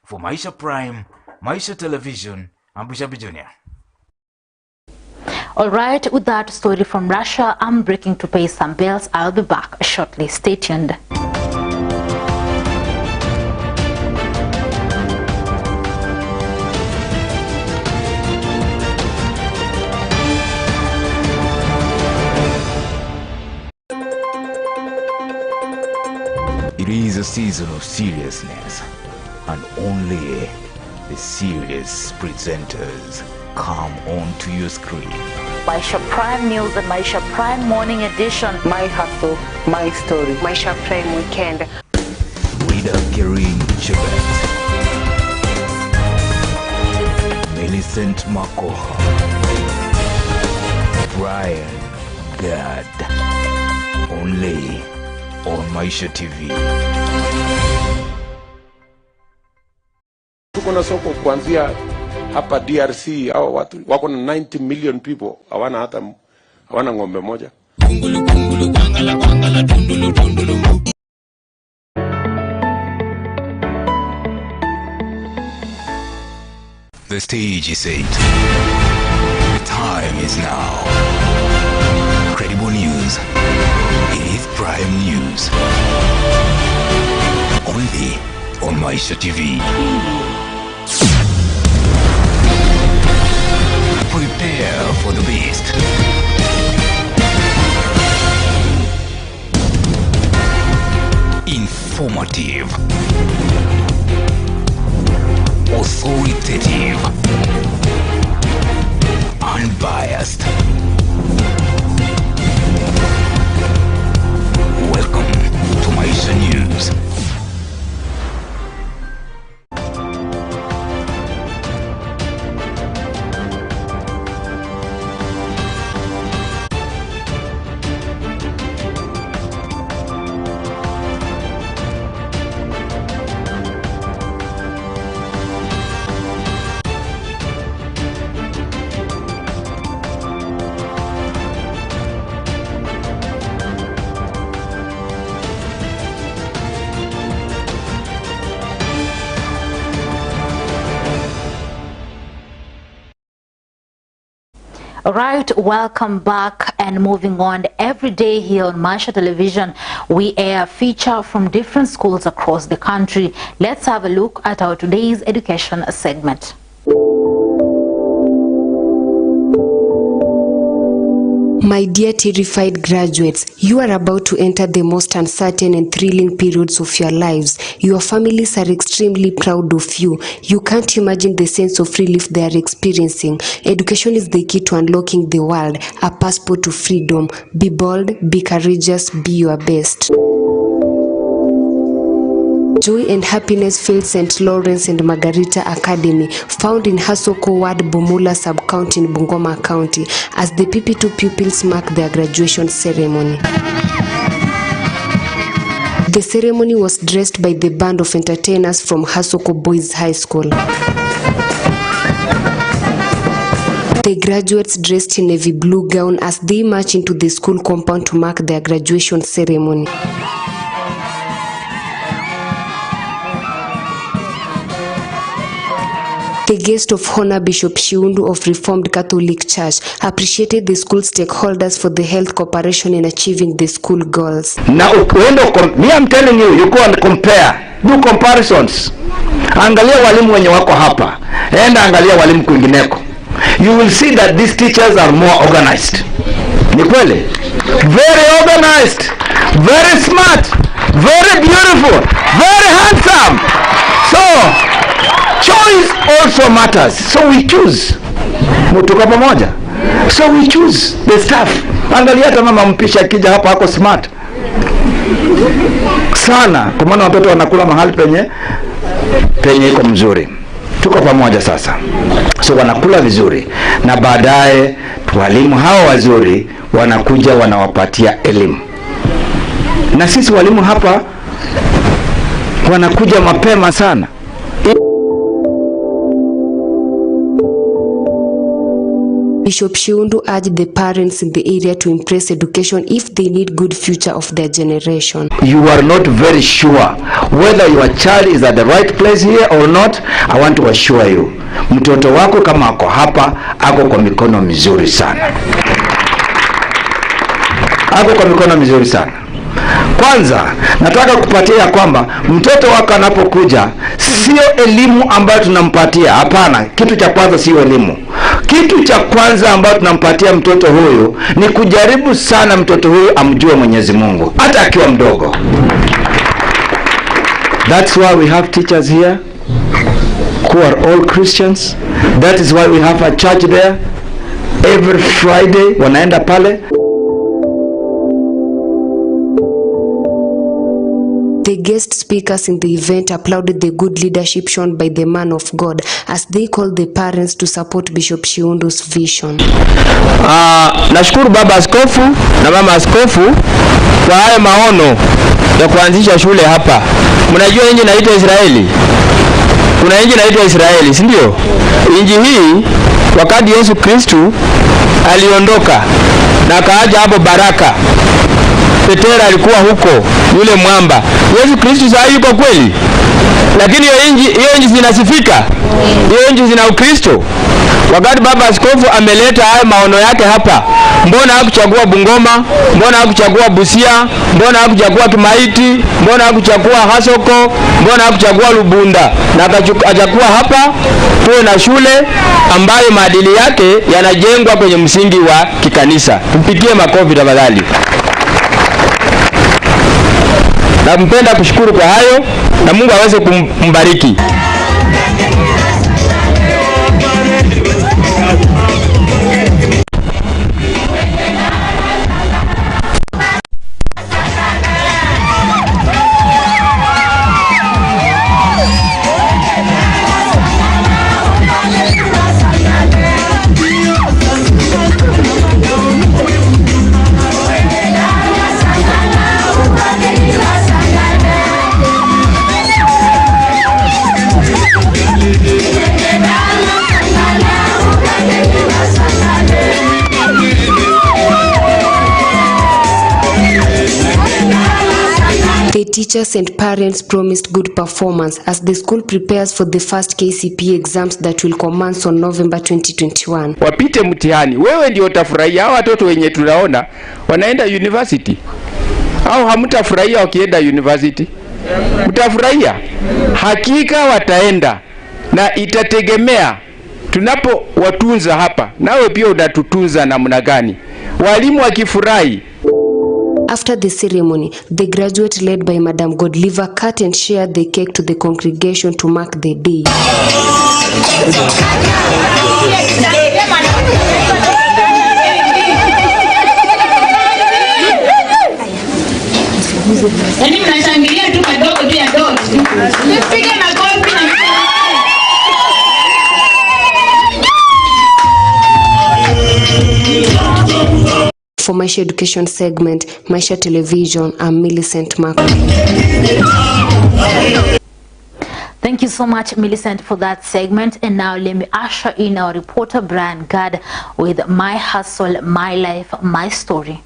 For Maisha Prime, Maisha Television, I'm Bushabi Jr. All right, with that story from Russia, I'm breaking to pay some bills. I'll be back shortly. Stay tuned. It is a season of seriousness, and only the serious presenters come onto your screen. Maisha Prime News and Maisha Prime Morning Edition. My hustle, my story. Maisha Prime Weekend. Rida Kirin Chibet, Millicent Makoha, Brian Gad. Only on Maisha TV. Tuko na soko kuanzia hapa DRC, hao watu wako na 90 million people, hawana ng'ombe moja. The stage is set. The time is now. Credible news. It is Prime News. Only on Maisha TV. Prepare for the beast. Informative. Authoritative. Unbiased. Welcome to Maisha News. Right, welcome back, and moving on. Every day here on Maisha Television, we air a feature from different schools across the country. Let's have a look at our today's education segment. My dear terrified graduates, you are about to enter the most uncertain and thrilling periods of your lives. Your families are extremely proud of you. You can't imagine the sense of relief they are experiencing. Education is the key to unlocking the world, a passport to freedom. Be bold, be courageous, be your best. Joy and happiness filled St. Lawrence and Margarita Academy, found in Hasoko Ward, Bumula Sub-County in Bungoma County, as the PP2 pupils mark their graduation ceremony. The ceremony was dressed by the band of entertainers from Hasoko Boys High School. The graduates dressed in navy blue gown as they march into the school compound to mark their graduation ceremony. The guest of honor, Bishop Shiundu of Reformed Catholic Church, appreciated the school stakeholders for the health cooperation in achieving the school goals. Now, I'm telling you, you go and compare, do comparisons. Angalia walimu wenye wako hapa, enda angalia walimu kwingineko. You will see that these teachers are more organized. Ni kweli? Very organized, very smart, very beautiful, very handsome. So, choice also matters. So we choose. Mutuka pamoja. So we choose the staff. Angalia hata mama mpisha akija hapa hako smart sana, kwa maana watoto wanakula mahali penye iko mzuri. Tuko pamoja sasa. So wanakula vizuri, na baadaye walimu hao wazuri wanakuja wanawapatia elimu. Na sisi walimu hapa wanakuja mapema sana. Bishop Shiundu urged the parents in the area to impress education if they need good future of their generation. You are not very sure whether your child is at the right place here or not. I want to assure you, mtoto wako kama ako hapa, ako kwa mikono mizuri sana. Ako kwa mikono mizuri sana. Kwanza, nataka kupatia kwamba mtoto wako anapokuja, sio elimu ambayo tunampatia. Hapana, kitu cha kwanza sio elimu. Kitu cha kwanza ambayo tunampatia mtoto huyu ni kujaribu sana mtoto huyu amjue Mwenyezi Mungu, hata akiwa mdogo. That's why we have teachers here who are all Christians. That is why we have a church there. Every Friday wanaenda pale. The guest speakers in the event applauded the good leadership shown by the man of God as they called the parents to support Bishop Shiundu's vision. Nashukuru baba askofu na mama askofu kwa haya maono ya kuanzisha shule hapa. Mnajua nchi inaitwa Israeli. Kuna nchi inaitwa Israeli, si ndio? Nchi hii wakati Yesu Kristo aliondoka na akaaja hapo baraka. Petera alikuwa huko, yule mwamba. Yesu Kristo sasa yuko kweli. Lakini hiyo nchi zinasifika. Hiyo nchi zina Ukristo. Wakati baba askofu ameleta haya maono yake hapa, mbona hakuchagua Bungoma? Mbona hakuchagua Busia? Mbona hakuchagua Kimaiti? Mbona hakuchagua Hasoko? Mbona hakuchagua Lubunda? Na akachagua hapa tuwe na shule ambayo maadili yake yanajengwa kwenye msingi wa kikanisa. Tupigie makofi tafadhali. Nampenda kushukuru kwa hayo na Mungu aweze kumbariki. teachers and parents promised good performance as the school prepares for the first KCPE exams that will commence on November 2021. Wapite mtihani. Wewe ndio utafurahia. Hao watoto wenye tunaona wanaenda university. Au hamtafurahia wakienda university? Mtafurahia. Hakika wataenda. Na itategemea tunapo watunza hapa. Nawe pia unatutunza namna gani? Walimu wakifurahi. After the ceremony, the graduate led by Madam Godliver cut and shared the cake to the congregation to mark the day. For Maisha Education segment, Maisha Television, I'm Millicent Mark. Thank you so much, Millicent, for that segment. And now let me usher in our reporter, Brian Gad, with My Hustle, My Life, My Story.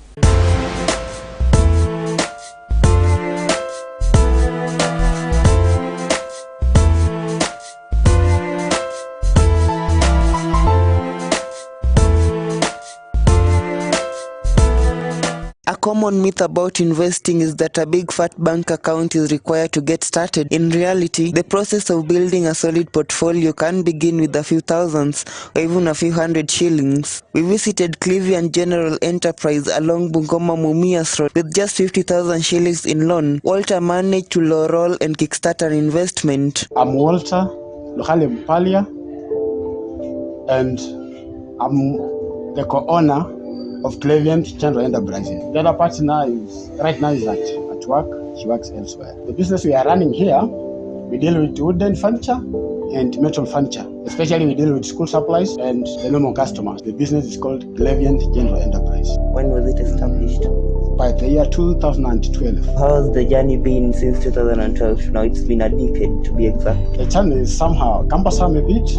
A common myth about investing is that a big fat bank account is required to get started. In reality, the process of building a solid portfolio can begin with a few thousands or even a few hundred shillings. We visited Cleveland General Enterprise along Bungoma Mumias Road with just 50,000 shillings in loan. Walter managed to roll and kickstart an investment. I'm Walter Lohale Mpalia, and I'm the co-owner of Cleveland General Enterprises. The other partner right now is at work. She works elsewhere. The business we are running here, we deal with wooden furniture and metal furniture. Especially we deal with school supplies and the normal customers. The business is called Cleveland General Enterprise. When was it established? By the year 2012. How has the journey been since 2012? Now it's been a decade to be exact. The journey is somehow cumbersome a bit,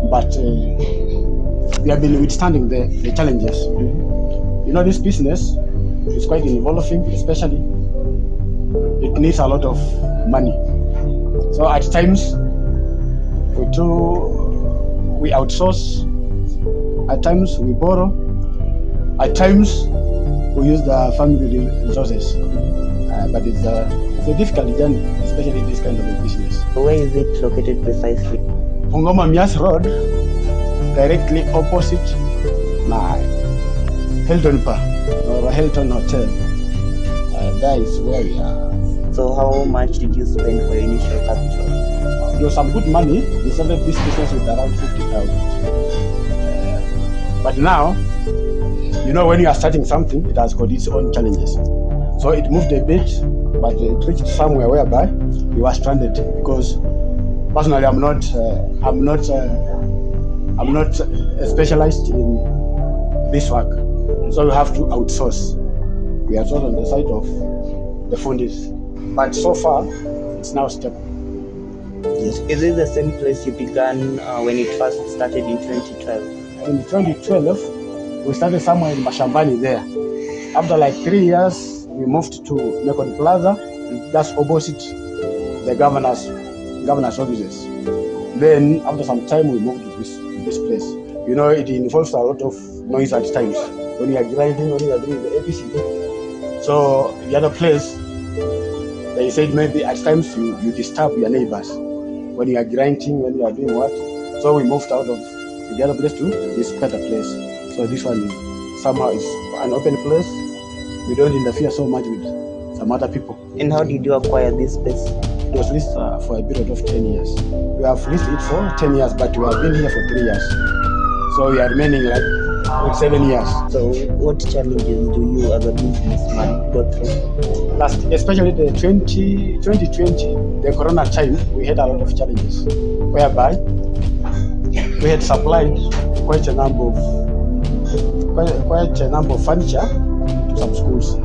but we have been withstanding the challenges. You know, this business is quite involving, especially it needs a lot of money. So at times we outsource, at times we borrow, at times we use the family resources. But it's a difficult journey, especially this kind of a business. Where is it located precisely? Bungoma Mias Road, directly opposite my Hilton Bar or Hilton Hotel. That is where we are. So how much did you spend for your initial capital? It was some good money. We started this business with around 50,000. But now, you know, when you are starting something, it has got its own challenges. So it moved a bit, but it reached somewhere whereby we were stranded because personally I'm not specialized in this work, so we have to outsource. We are sort on the side of the funders, but so far it's now stable. Yes. Is it the same place you began when it first started in 2012? In 2012, we started somewhere in Mashambani there. After like 3 years, we moved to Mekon Plaza, just opposite the governor's offices. Then after some time, we moved to this place. You know, it involves a lot of noise at times when you are grinding, when you are doing the APC. So the other place, they said maybe at times you disturb your neighbors when you are grinding, when you are doing what. So we moved out of the other place to this better place. So this one somehow is an open place. We don't interfere so much with some other people. And how did you acquire this space? It was leased for a period of 10 years. We have leased it for 10 years, but we have been here for 3 years. So we are remaining like with 7 years. So what challenges do you as a businessman go through? Especially the 2020, the corona time, we had a lot of challenges, whereby we had supplied quite a number of furniture to some schools.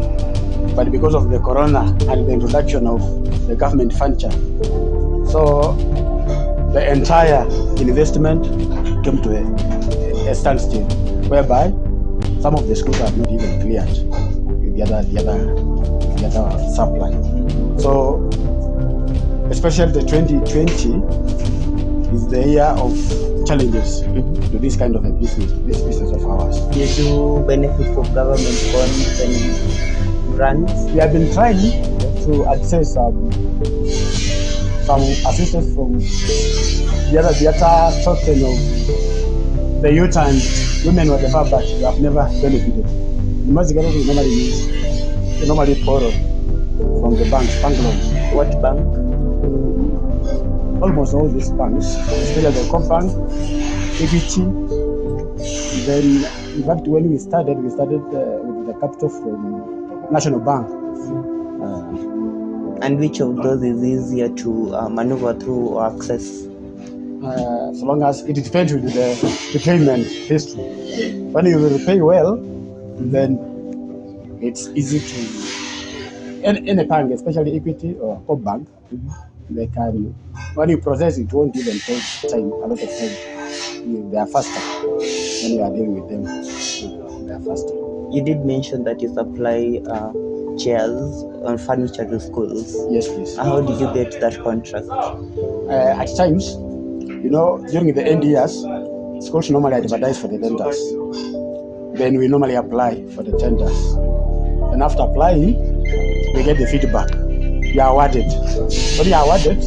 But because of the corona and the introduction of the government furniture, so the entire investment came to a standstill, whereby some of the schools are not even cleared with the other supply. So, especially the 2020 is the year of challenges to this kind of a business, this business of ours. You do benefit from government bonds and grants? We have been trying to access some assistance from the other token of the youth and women were the far, but we have never benefited. The most government we normally borrow from the banks, bank loans. What bank? Almost all these banks, especially the Bank, Equity. Then, in fact, when we started with the capital from National Bank. And which of those is easier to maneuver through or access? So long as it depends with the payment history. When you repay well, then it's easy to any bank, especially Equity or Co Bank, they can. When you process, it won't even take time, a lot of time. They are faster when you are dealing with them. They are faster. You did mention that you supply chairs and furniture to schools. Yes, please. How did you get that contract? At times, during the end years, schools normally advertise for the tenders. Then we normally apply for the tenders. And after applying, we get the feedback. You are awarded. When you are awarded,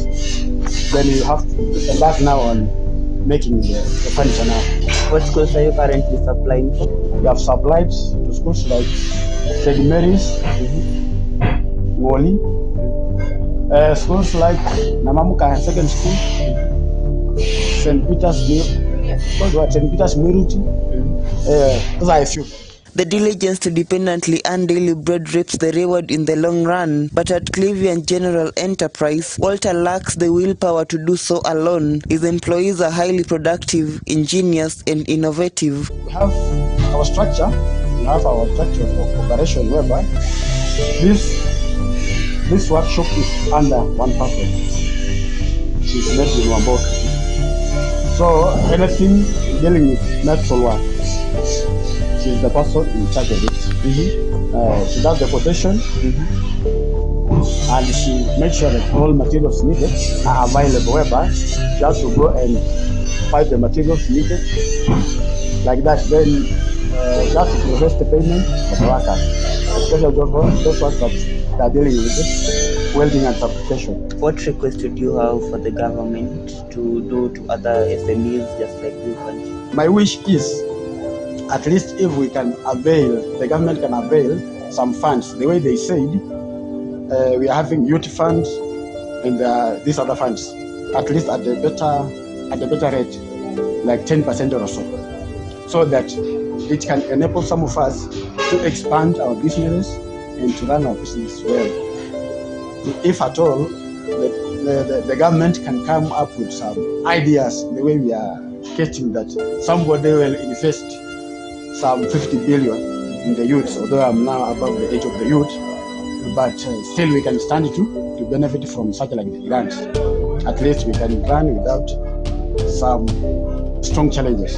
then you have to embark now on making the furniture now. What schools are you currently supplying for? We have supplied to schools like St. Mary's, Woli, schools like Namamuka Second School, St. Peter's Muruti. Those are a few. The diligence to dependently earn daily bread reaps the reward in the long run, but at Cleveland General Enterprise, Walter lacks the willpower to do so alone. His employees are highly productive, ingenious, and innovative. We have our structure. We have our structure of operation whereby this workshop is under one person. She's based in Wamboka. So anything dealing with metal work, she's the person in charge of it. She does the quotation, and she makes sure that all materials needed are available, whereby she has to go and find the materials needed. Like that, then she has to process the payment of the workers, especially those workers that are dealing with it, welding and fabrication. What request would you have for the government to do to other SMEs just like this one? My wish is, at least if we can avail, the government can avail some funds. The way they said, we are having youth funds and these other funds, at least at the better rate, like 10% or so that it can enable some of us to expand our businesses and to run our business well. If at all, the government can come up with some ideas, the way we are getting that somebody will invest some 50 billion in the youth, although I'm now above the age of the youth, but still we can stand to benefit from such like the grants. At least we can run without some strong challenges.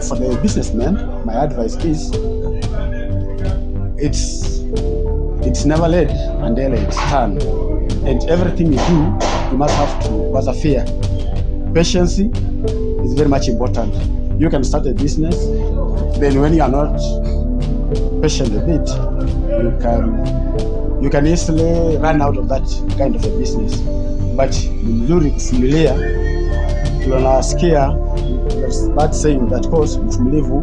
For the businessman, my advice is, it's never late until it's done. And everything you do, you must have to persevere. Patience is very much important. You can start a business, then when you are not patient a bit, you can easily run out of that kind of a business. But mzuri kuvumilia, tunasikia that saying that cause mvumilivu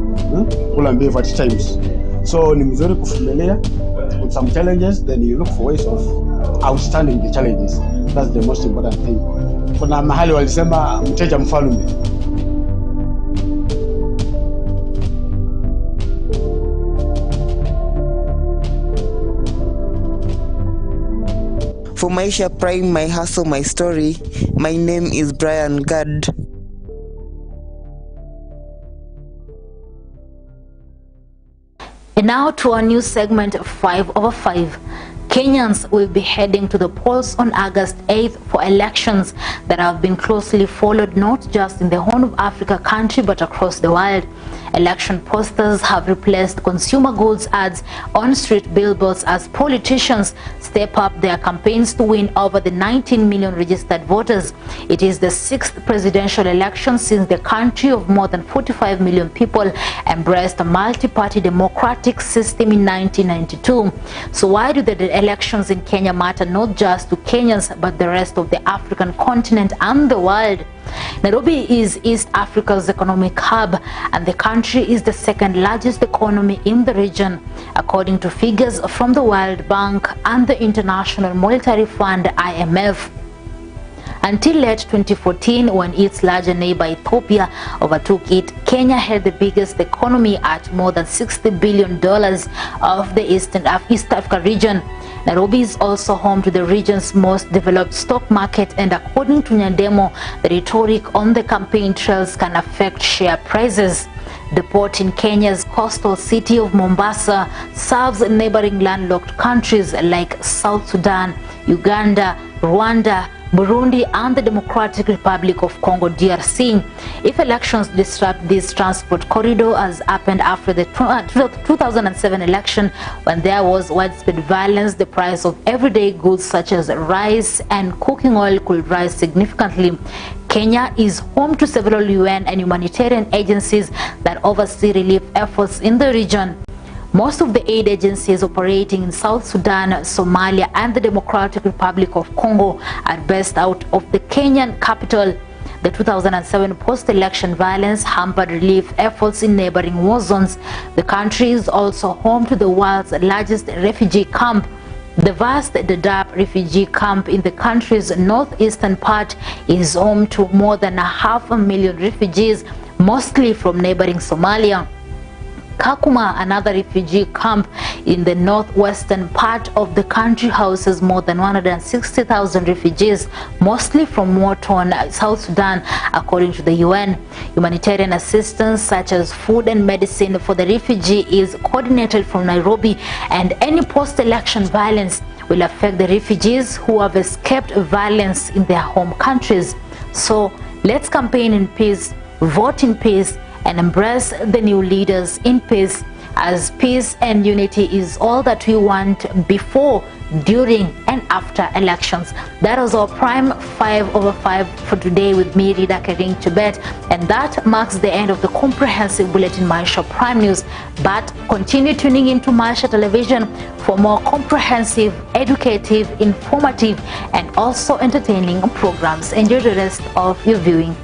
kula mbivu at times. So ni mzuri kuvumilia with some challenges, then you look for ways of outstanding the challenges. That's the most important thing. Kuna mahali walisema mteja mfalme. For Maisha Prime, my hustle, my story, my name is Brian Gad. And now to our new segment 5 over 5. Kenyans will be heading to the polls on August 8th for elections that have been closely followed not just in the Horn of Africa country but across the world. Election posters have replaced consumer goods ads on street billboards as politicians step up their campaigns to win over the 19 million registered voters. It is the 6th presidential election since the country of more than 45 million people embraced a multi-party democratic system in 1992. So why do the elections in Kenya matter not just to Kenyans but the rest of the African continent and the world? Nairobi is East Africa's economic hub, and the country is the second largest economy in the region, according to figures from the World Bank and the International Monetary Fund (IMF). Until late 2014, when its larger neighbor Ethiopia overtook it, Kenya had the biggest economy at more than $60 billion of the East Africa region. Nairobi is also home to the region's most developed stock market, and according to Nyandemo, the rhetoric on the campaign trails can affect share prices. The port in Kenya's coastal city of Mombasa serves neighboring landlocked countries like South Sudan, Uganda, Rwanda, Burundi and the Democratic Republic of Congo DRC. If elections disrupt this transport corridor, as happened after the 2007 election when there was widespread violence, the price of everyday goods such as rice and cooking oil could rise significantly. Kenya is home to several UN and humanitarian agencies that oversee relief efforts in the region. Most of the aid agencies operating in South Sudan, Somalia and the Democratic Republic of Congo are based out of the Kenyan capital. The 2007 post-election violence hampered relief efforts in neighboring war zones. The country is also home to the world's largest refugee camp. The vast Dadaab refugee camp in the country's northeastern part is home to more than 500,000 refugees, mostly from neighboring Somalia. Kakuma, another refugee camp in the northwestern part of the country, houses more than 160,000 refugees, mostly from war-torn South Sudan, according to the UN. Humanitarian assistance such as food and medicine for the refugee is coordinated from Nairobi, and any post-election violence will affect the refugees who have escaped violence in their home countries. So let's campaign in peace, vote in peace, and embrace the new leaders in peace, as peace and unity is all that we want before, during and after elections. That was our prime 5 over 5 for today with me, Rida Kering Tibet, and that marks the end of the comprehensive bulletin Maisha Prime News. But continue tuning into Maisha Television for more comprehensive, educative, informative and also entertaining programs. Enjoy the rest of your viewing.